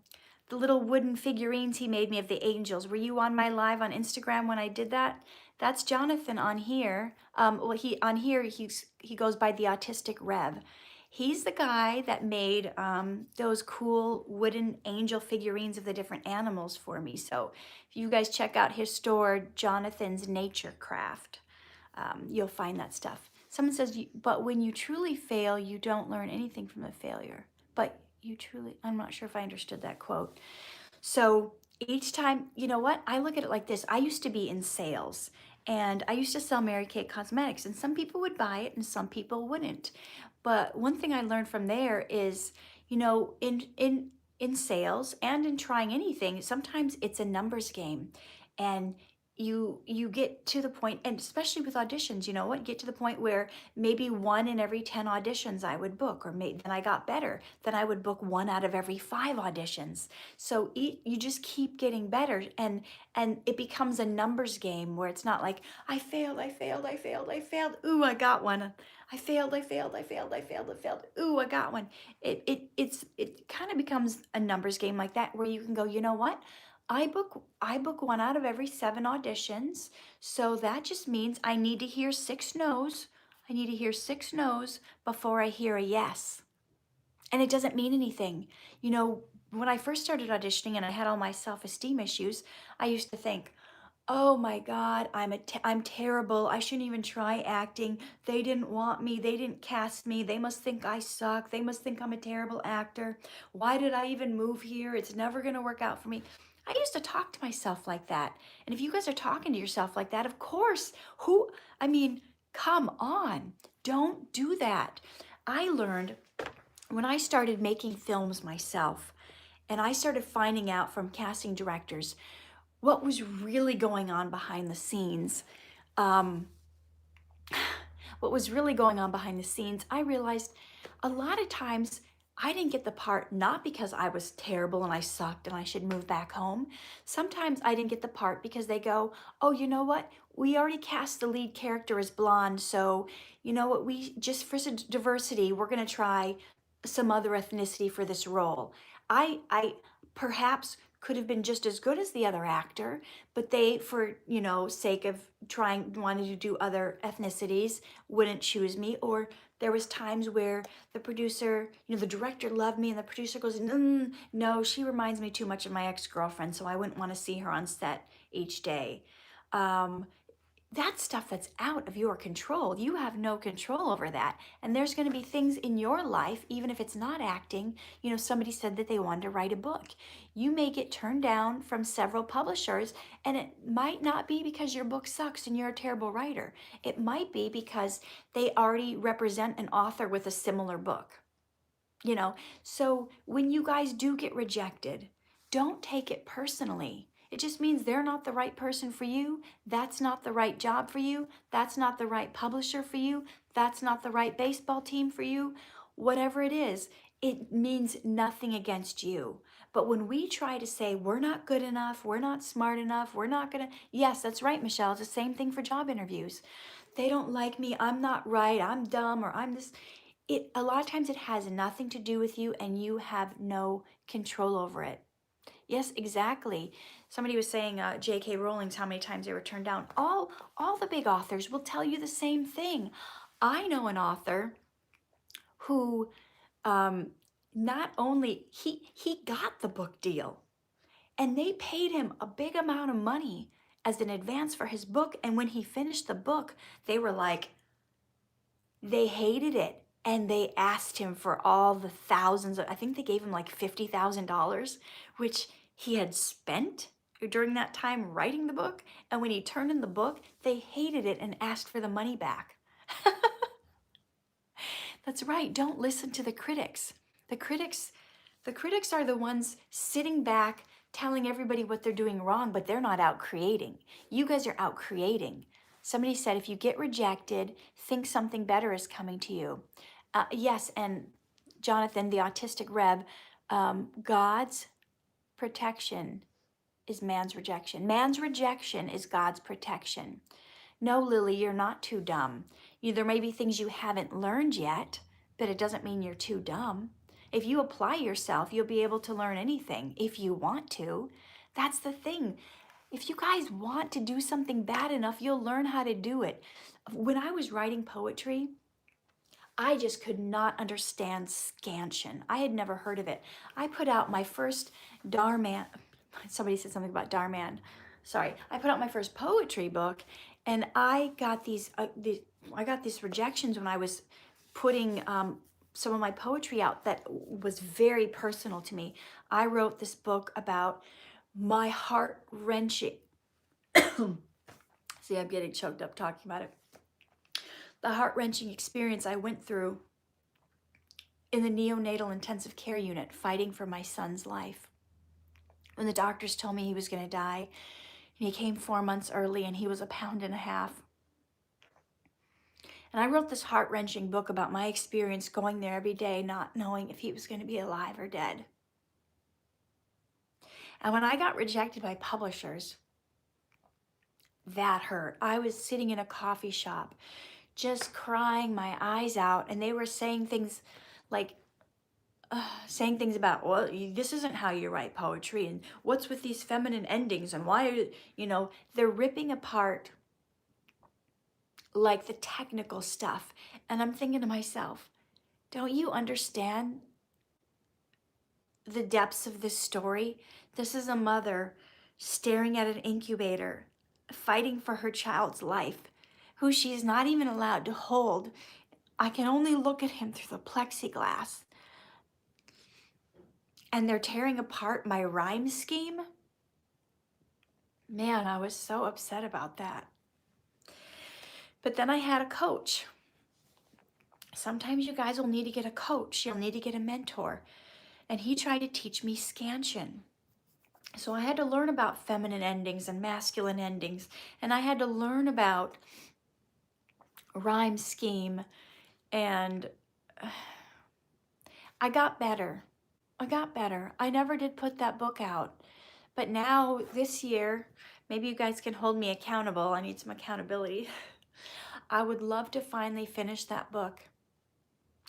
little wooden figurines he made me of the angels? Were you on my live on Instagram when I did that? That's Jonathan on here. Well, on here he goes by the Autistic Rev. He's the guy that made those cool wooden angel figurines of the different animals for me. So if you guys check out his store, Jonathan's Nature Craft, you'll find that stuff. Someone says, but when you truly fail, you don't learn anything from the failure. But you truly, I'm not sure if I understood that quote. So each time, you know what? I look at it like this. I used to be in sales and I used to sell Mary Kay cosmetics, and some people would buy it and some people wouldn't. But one thing I learned from there is, in sales and in trying anything, sometimes it's a numbers game. And you get to the point, and especially with auditions, you know what, get to the point where maybe 1 in every 10 auditions I would book, or maybe then I got better, then I would book 1 out of every 5 auditions. So you just keep getting better, and it becomes a numbers game where it's not like I failed, I failed, I failed, I failed. Ooh, I got one. I failed, I failed, I failed, I failed, I failed. Ooh, I got one. It kind of becomes a numbers game like that, where you can go, you know what? I book 1 out of every 7 auditions. So that just means I need to hear 6 no's. I need to hear 6 no's before I hear a yes. And it doesn't mean anything. When I first started auditioning and I had all my self-esteem issues, I used to think, oh my God, I'm terrible. I shouldn't even try acting. They didn't want me. They didn't cast me. They must think I suck. They must think I'm a terrible actor. Why did I even move here? It's never going to work out for me. I used to talk to myself like that. And if you guys are talking to yourself like that, of course, come on, don't do that. I learned when I started making films myself, and I started finding out from casting directors what was really going on behind the scenes. Um, what was really going on behind the scenes, I realized a lot of times I didn't get the part not because I was terrible and I sucked and I should move back home. Sometimes I didn't get the part because they go, oh, you know what? We already cast the lead character as blonde, so you know what? We just for diversity, we're gonna try some other ethnicity for this role. I perhaps could have been just as good as the other actor, but they, for sake of wanting to do other ethnicities, wouldn't choose me. Or there was times where the producer, the director loved me, and the producer goes, no, she reminds me too much of my ex-girlfriend, so I wouldn't want to see her on set each day. That's stuff that's out of your control. You have no control over that. And there's going to be things in your life, even if it's not acting. Somebody said that they wanted to write a book. You may get turned down from several publishers, and it might not be because your book sucks and you're a terrible writer. It might be because they already represent an author with a similar book. So when you guys do get rejected, don't take it personally. It just means they're not the right person for you. That's not the right job for you. That's not the right publisher for you. That's not the right baseball team for you. Whatever it is, it means nothing against you. But when we try to say we're not good enough, we're not smart enough, we're not gonna, yes, that's right, Michelle. It's the same thing for job interviews. They don't like me, I'm not right, I'm dumb, or I'm this. A lot of times it has nothing to do with you, and you have no control over it. Yes, exactly. Somebody was saying J.K. Rowling's, how many times they were turned down. All the big authors will tell you the same thing. I know an author who not only he got the book deal, and they paid him a big amount of money as an advance for his book, and when he finished the book, they were like, they hated it. And they asked him for all the thousands I think they gave him like $50,000, which he had spent during that time writing the book. And when he turned in the book, they hated it and asked for the money back. That's right. Don't listen to the critics. The critics are the ones sitting back telling everybody what they're doing wrong, but they're not out creating. You guys are out creating. Somebody said, if you get rejected, think something better is coming to you. Yes, and Jonathan, the Autistic Rev, God's protection is man's rejection. Man's rejection is God's protection. No, Lily, you're not too dumb. There may be things you haven't learned yet, but it doesn't mean you're too dumb. If you apply yourself, you'll be able to learn anything if you want to. That's the thing. If you guys want to do something bad enough, you'll learn how to do it. When I was writing poetry, I just could not understand scansion. I had never heard of it. I put out my first Darman. Somebody said something about Darman. Sorry. I put out my first poetry book, and I got these rejections when I was putting some of my poetry out that was very personal to me. I wrote this book about my heart-wrenching. See, I'm getting choked up talking about it. The heart-wrenching experience I went through in the neonatal intensive care unit fighting for my son's life. When the doctors told me he was going to die, and he came 4 months early and he was 1.5 pounds. And I wrote this heart-wrenching book about my experience going there every day, not knowing if he was going to be alive or dead. And when I got rejected by publishers, that hurt. I was sitting in a coffee shop, just crying my eyes out, and they were saying things like, about, well, this isn't how you write poetry, and what's with these feminine endings, and why, they're ripping apart like the technical stuff. And I'm thinking to myself, don't you understand the depths of this story? This is a mother staring at an incubator, fighting for her child's life, who she's not even allowed to hold. I can only look at him through the plexiglass. And they're tearing apart my rhyme scheme. Man, I was so upset about that. But then I had a coach. Sometimes you guys will need to get a coach. You'll need to get a mentor. And he tried to teach me scansion. So I had to learn about feminine endings and masculine endings. And I had to learn about rhyme scheme. And I got better. I never did put that book out. But now, this year, maybe you guys can hold me accountable. I need some accountability. I would love to finally finish that book.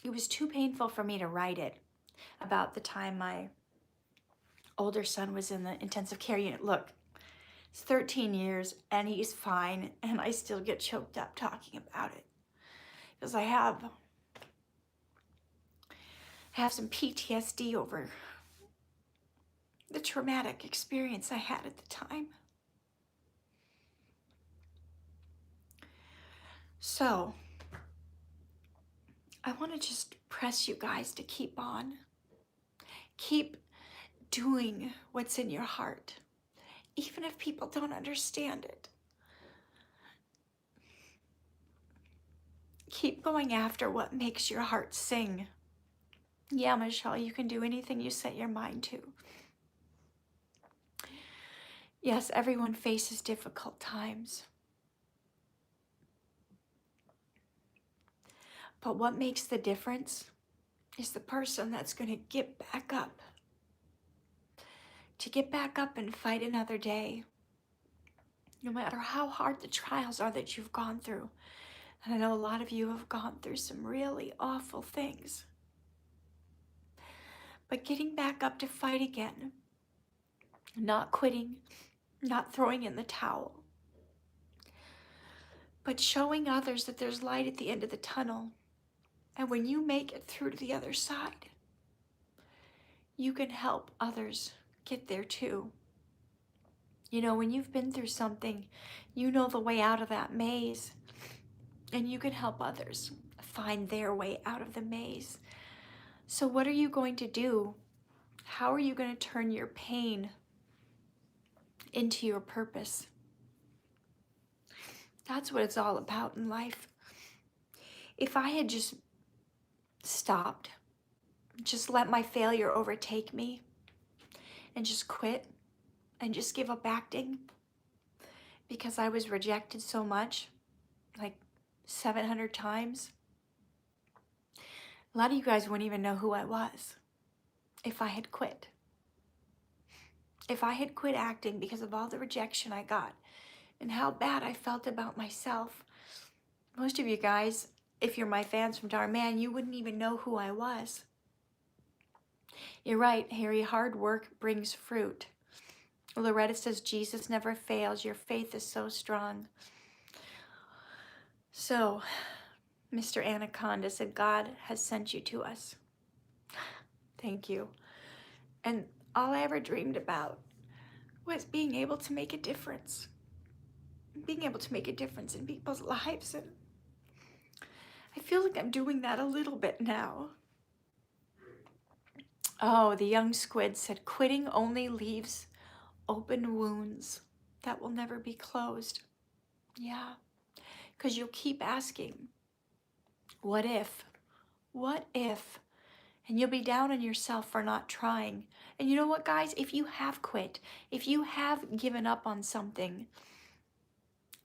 It was too painful for me to write it about the time my older son was in the intensive care unit. Look, it's 13 years and he's fine, and I still get choked up talking about it because I have some PTSD over the traumatic experience I had at the time. So I want to just press you guys to keep on. Keep doing what's in your heart, even if people don't understand it. Keep going after what makes your heart sing. Yeah, Michelle, you can do anything you set your mind to. Yes, everyone faces difficult times. But what makes the difference is the person that's going to get back up. To get back up and fight another day. No matter how hard the trials are that you've gone through. And I know a lot of you have gone through some really awful things. But getting back up to fight again. Not quitting. Not throwing in the towel. But showing others that there's light at the end of the tunnel. And when you make it through to the other side, you can help others get there too. You know, when you've been through something, you know the way out of that maze. And you can help others find their way out of the maze. So what are you going to do? How are you going to turn your pain into your purpose? That's what it's all about in life. If I had just stopped, just let my failure overtake me, and just quit, and just give up acting, because I was rejected so much, like 700 times, a lot of you guys wouldn't even know who I was if I had quit. If I had quit acting because of all the rejection I got and how bad I felt about myself. Most of you guys, if you're my fans from Dar, man, you wouldn't even know who I was. You're right, Harry, hard work brings fruit. Loretta says, Jesus never fails. Your faith is so strong. So, Mr. Anaconda said, God has sent you to us. Thank you. And all I ever dreamed about was being able to make a difference. Being able to make a difference in people's lives. And I feel like I'm doing that a little bit now. Oh, the young squid said, quitting only leaves open wounds that will never be closed. Yeah, because you'll keep asking, what if? What if? And you'll be down on yourself for not trying. And you know what, guys? If you have quit, if you have given up on something,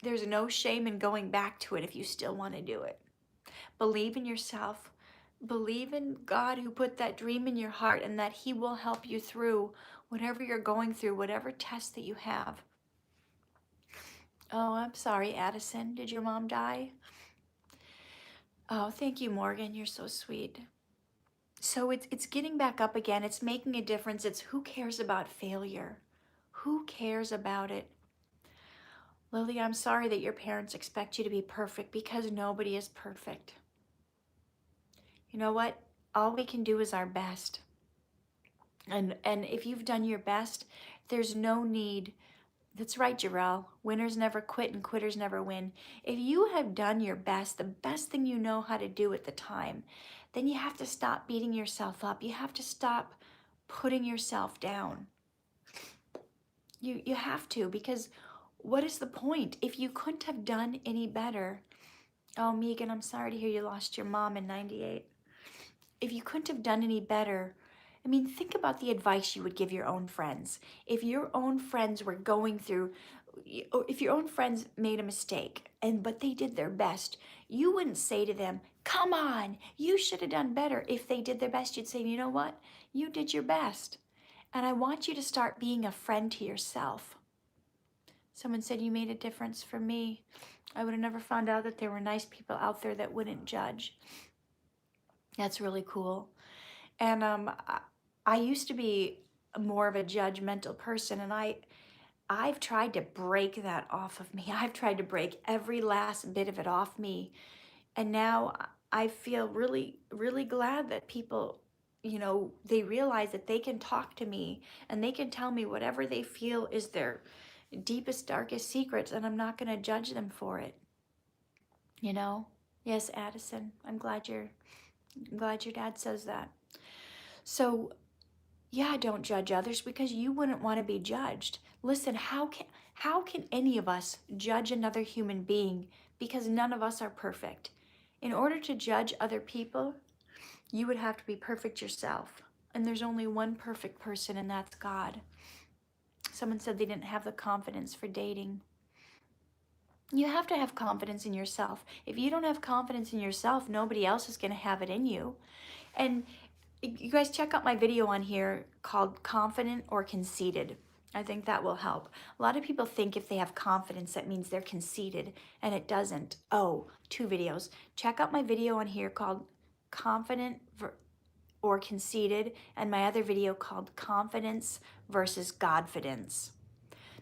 there's no shame in going back to it if you still want to do it. Believe in yourself. Believe in God who put that dream in your heart and that He will help you through whatever you're going through, whatever test that you have. Oh, I'm sorry, Addison. Did your mom die? Oh, thank you, Morgan. You're so sweet. So it's getting back up again. It's making a difference. It's who cares about failure? Who cares about it? Lily, I'm sorry that your parents expect you to be perfect because nobody is perfect. You know what? All we can do is our best. And if you've done your best, there's no need. That's right, Jarrell. Winners never quit and quitters never win. If you have done your best, the best thing you know how to do at the time, then you have to stop beating yourself up. You have to stop putting yourself down. You have to, because what is the point? If you couldn't have done any better. Oh, Megan, I'm sorry to hear you lost your mom in 98. If you couldn't have done any better, I mean, think about the advice you would give your own friends. If your own friends were going through, if your own friends made a mistake, but they did their best, you wouldn't say to them, come on, you should have done better. If they did their best, you'd say, you know what? You did your best. And I want you to start being a friend to yourself. Someone said, you made a difference for me. I would have never found out that there were nice people out there that wouldn't judge. That's really cool. And I used to be more of a judgmental person, and I've tried to break that off of me. I've tried to break every last bit of it off me. And now I feel really, really glad that people, they realize that they can talk to me and they can tell me whatever they feel is their deepest, darkest secrets, and I'm not going to judge them for it. Yes, Addison, I'm glad your dad says that. So yeah, don't judge others because you wouldn't want to be judged. Listen, how can any of us judge another human being, because none of us are perfect? In order to judge other people, you would have to be perfect yourself. And there's only one perfect person, and that's God. Someone said they didn't have the confidence for dating. You have to have confidence in yourself. If you don't have confidence in yourself, nobody else is going to have it in you. And you guys check out my video on here called Confident or Conceited. I think that will help. A lot of people think if they have confidence, that means they're conceited, and it doesn't. Oh, 2 videos. Check out my video on here called Confident or Conceited, and my other video called Confidence versus Godfidence.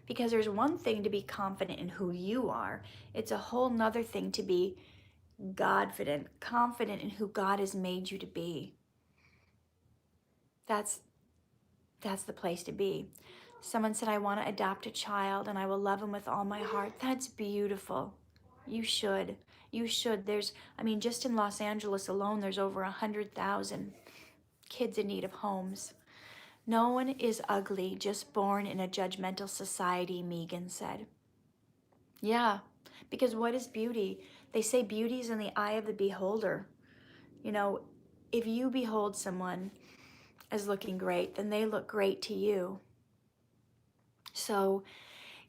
Because there's one thing to be confident in who you are. It's a whole nother thing to be Godfident, confident in who God has made you to be. That's the place to be. Someone said, I want to adopt a child and I will love him with all my heart. That's beautiful. You should. You should. Just in Los Angeles alone, there's over 100,000 kids in need of homes. No one is ugly, just born in a judgmental society, Megan said. Yeah, because what is beauty? They say beauty is in the eye of the beholder. If you behold someone as looking great, then they look great to you. So,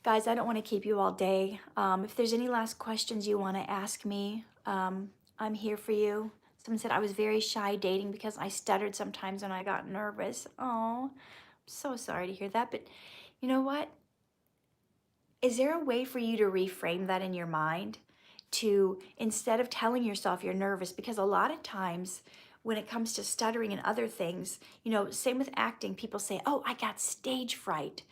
guys, I don't want to keep you all day. If there's any last questions you want to ask me, I'm here for you. Someone said I was very shy dating because I stuttered sometimes when I got nervous. Oh, I'm so sorry to hear that. But you know what? Is there a way for you to reframe that in your mind? to, instead of telling yourself you're nervous, because a lot of times when it comes to stuttering and other things, same with acting, people say, oh, I got stage fright.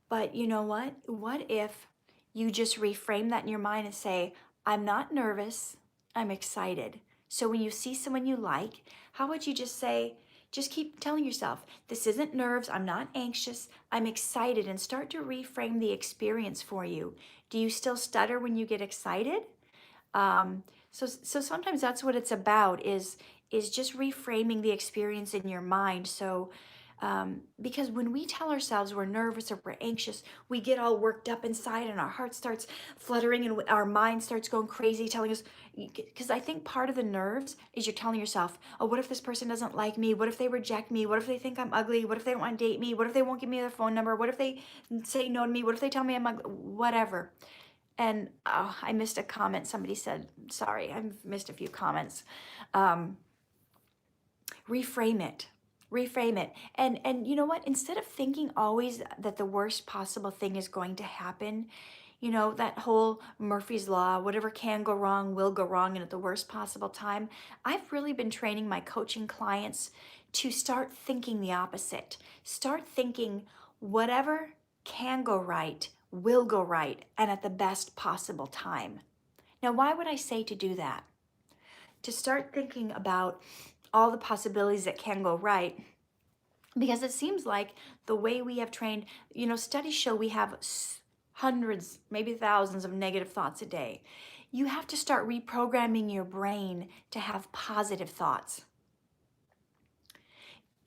But you know what? What if you just reframe that in your mind and say, I'm not nervous, I'm excited. So when you see someone you like, how would you just say, just keep telling yourself, this isn't nerves, I'm not anxious, I'm excited, and start to reframe the experience for you. Do you still stutter when you get excited? So sometimes that's what it's about, is just reframing the experience in your mind. So because when we tell ourselves we're nervous or we're anxious, we get all worked up inside and our heart starts fluttering and our mind starts going crazy, telling us, because I think part of the nerves is you're telling yourself, oh, what if this person doesn't like me? What if they reject me? What if they think I'm ugly? What if they don't want to date me? What if they won't give me their phone number? What if they say no to me? What if they tell me I'm ugly? Whatever. And I missed a comment. Somebody said, sorry, I've missed a few comments. Reframe it. Reframe it. And you know what? Instead of thinking always that the worst possible thing is going to happen, that whole Murphy's Law, whatever can go wrong will go wrong, and at the worst possible time, I've really been training my coaching clients to start thinking the opposite. Start thinking whatever can go right will go right, and at the best possible time. Now, why would I say to do that? To start thinking about all the possibilities that can go right, because it seems like the way we have trained, studies show we have hundreds, maybe thousands of negative thoughts a day. You have to start reprogramming your brain to have positive thoughts.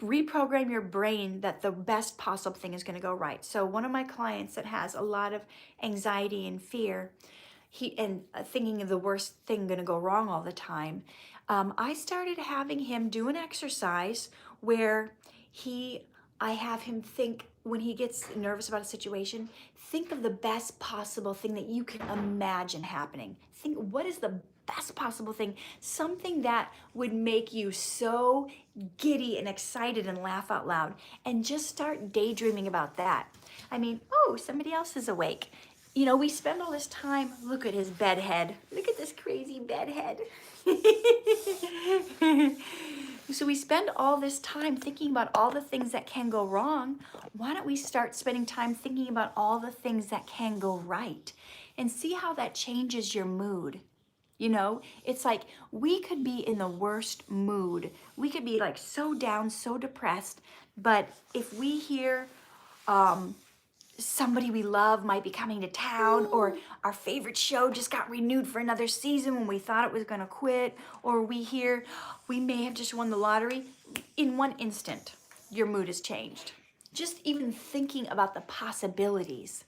Reprogram your brain that the best possible thing is going to go right. So one of my clients that has a lot of anxiety and fear, thinking of the worst thing going to go wrong all the time, I started having him do an exercise where I have him think, when he gets nervous about a situation, think of the best possible thing that you can imagine happening. Think, what is the best possible thing? Something that would make you so giddy and excited and laugh out loud. And just start daydreaming about that. I mean, oh, somebody else is awake. We spend all this time, look at his bed head. Look at this crazy bed head. So we spend all this time thinking about all the things that can go wrong. Why don't we start spending time thinking about all the things that can go right, and see how that changes your mood? It's like we could be in the worst mood. We could be like so down, so depressed, but if we hear somebody we love might be coming to town, or our favorite show just got renewed for another season when we thought it was going to quit, or we hear we may have just won the lottery, in one instant, your mood has changed. Just even thinking about the possibilities.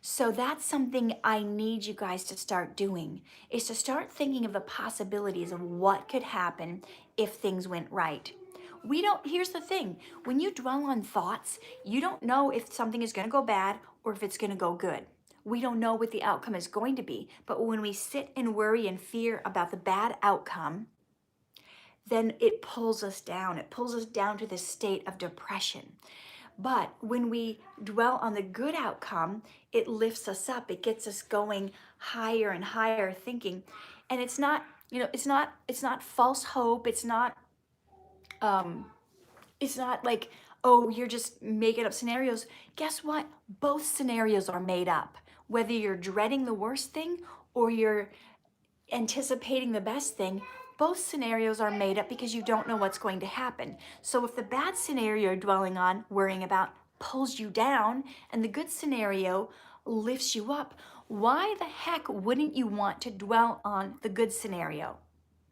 So that's something I need you guys to start doing, is to start thinking of the possibilities of what could happen if things went right. Here's the thing, when you dwell on thoughts, you don't know if something is going to go bad or if it's going to go good. We don't know what the outcome is going to be, but when we sit and worry and fear about the bad outcome, then it pulls us down. It pulls us down to this state of depression. But when we dwell on the good outcome, it lifts us up. It gets us going higher and higher thinking. And it's not false hope. It's not like, oh, you're just making up scenarios. Guess what? Both scenarios are made up. Whether you're dreading the worst thing or you're anticipating the best thing, both scenarios are made up because you don't know what's going to happen. So if the bad scenario you're dwelling on, worrying about, pulls you down, and the good scenario lifts you up, why the heck wouldn't you want to dwell on the good scenario?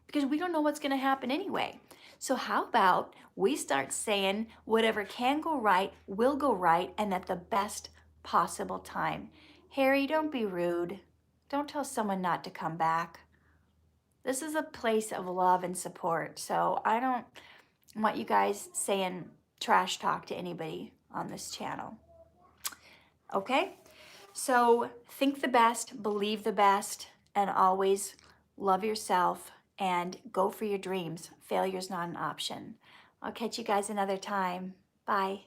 Because we don't know what's going to happen anyway. So how about we start saying whatever can go right will go right, and at the best possible time. Harry, don't be rude. Don't tell someone not to come back. This is a place of love and support. So I don't want you guys saying trash talk to anybody on this channel. Okay? So think the best, believe the best, and always love yourself and go for your dreams. Failure's not an option. I'll catch you guys another time. Bye.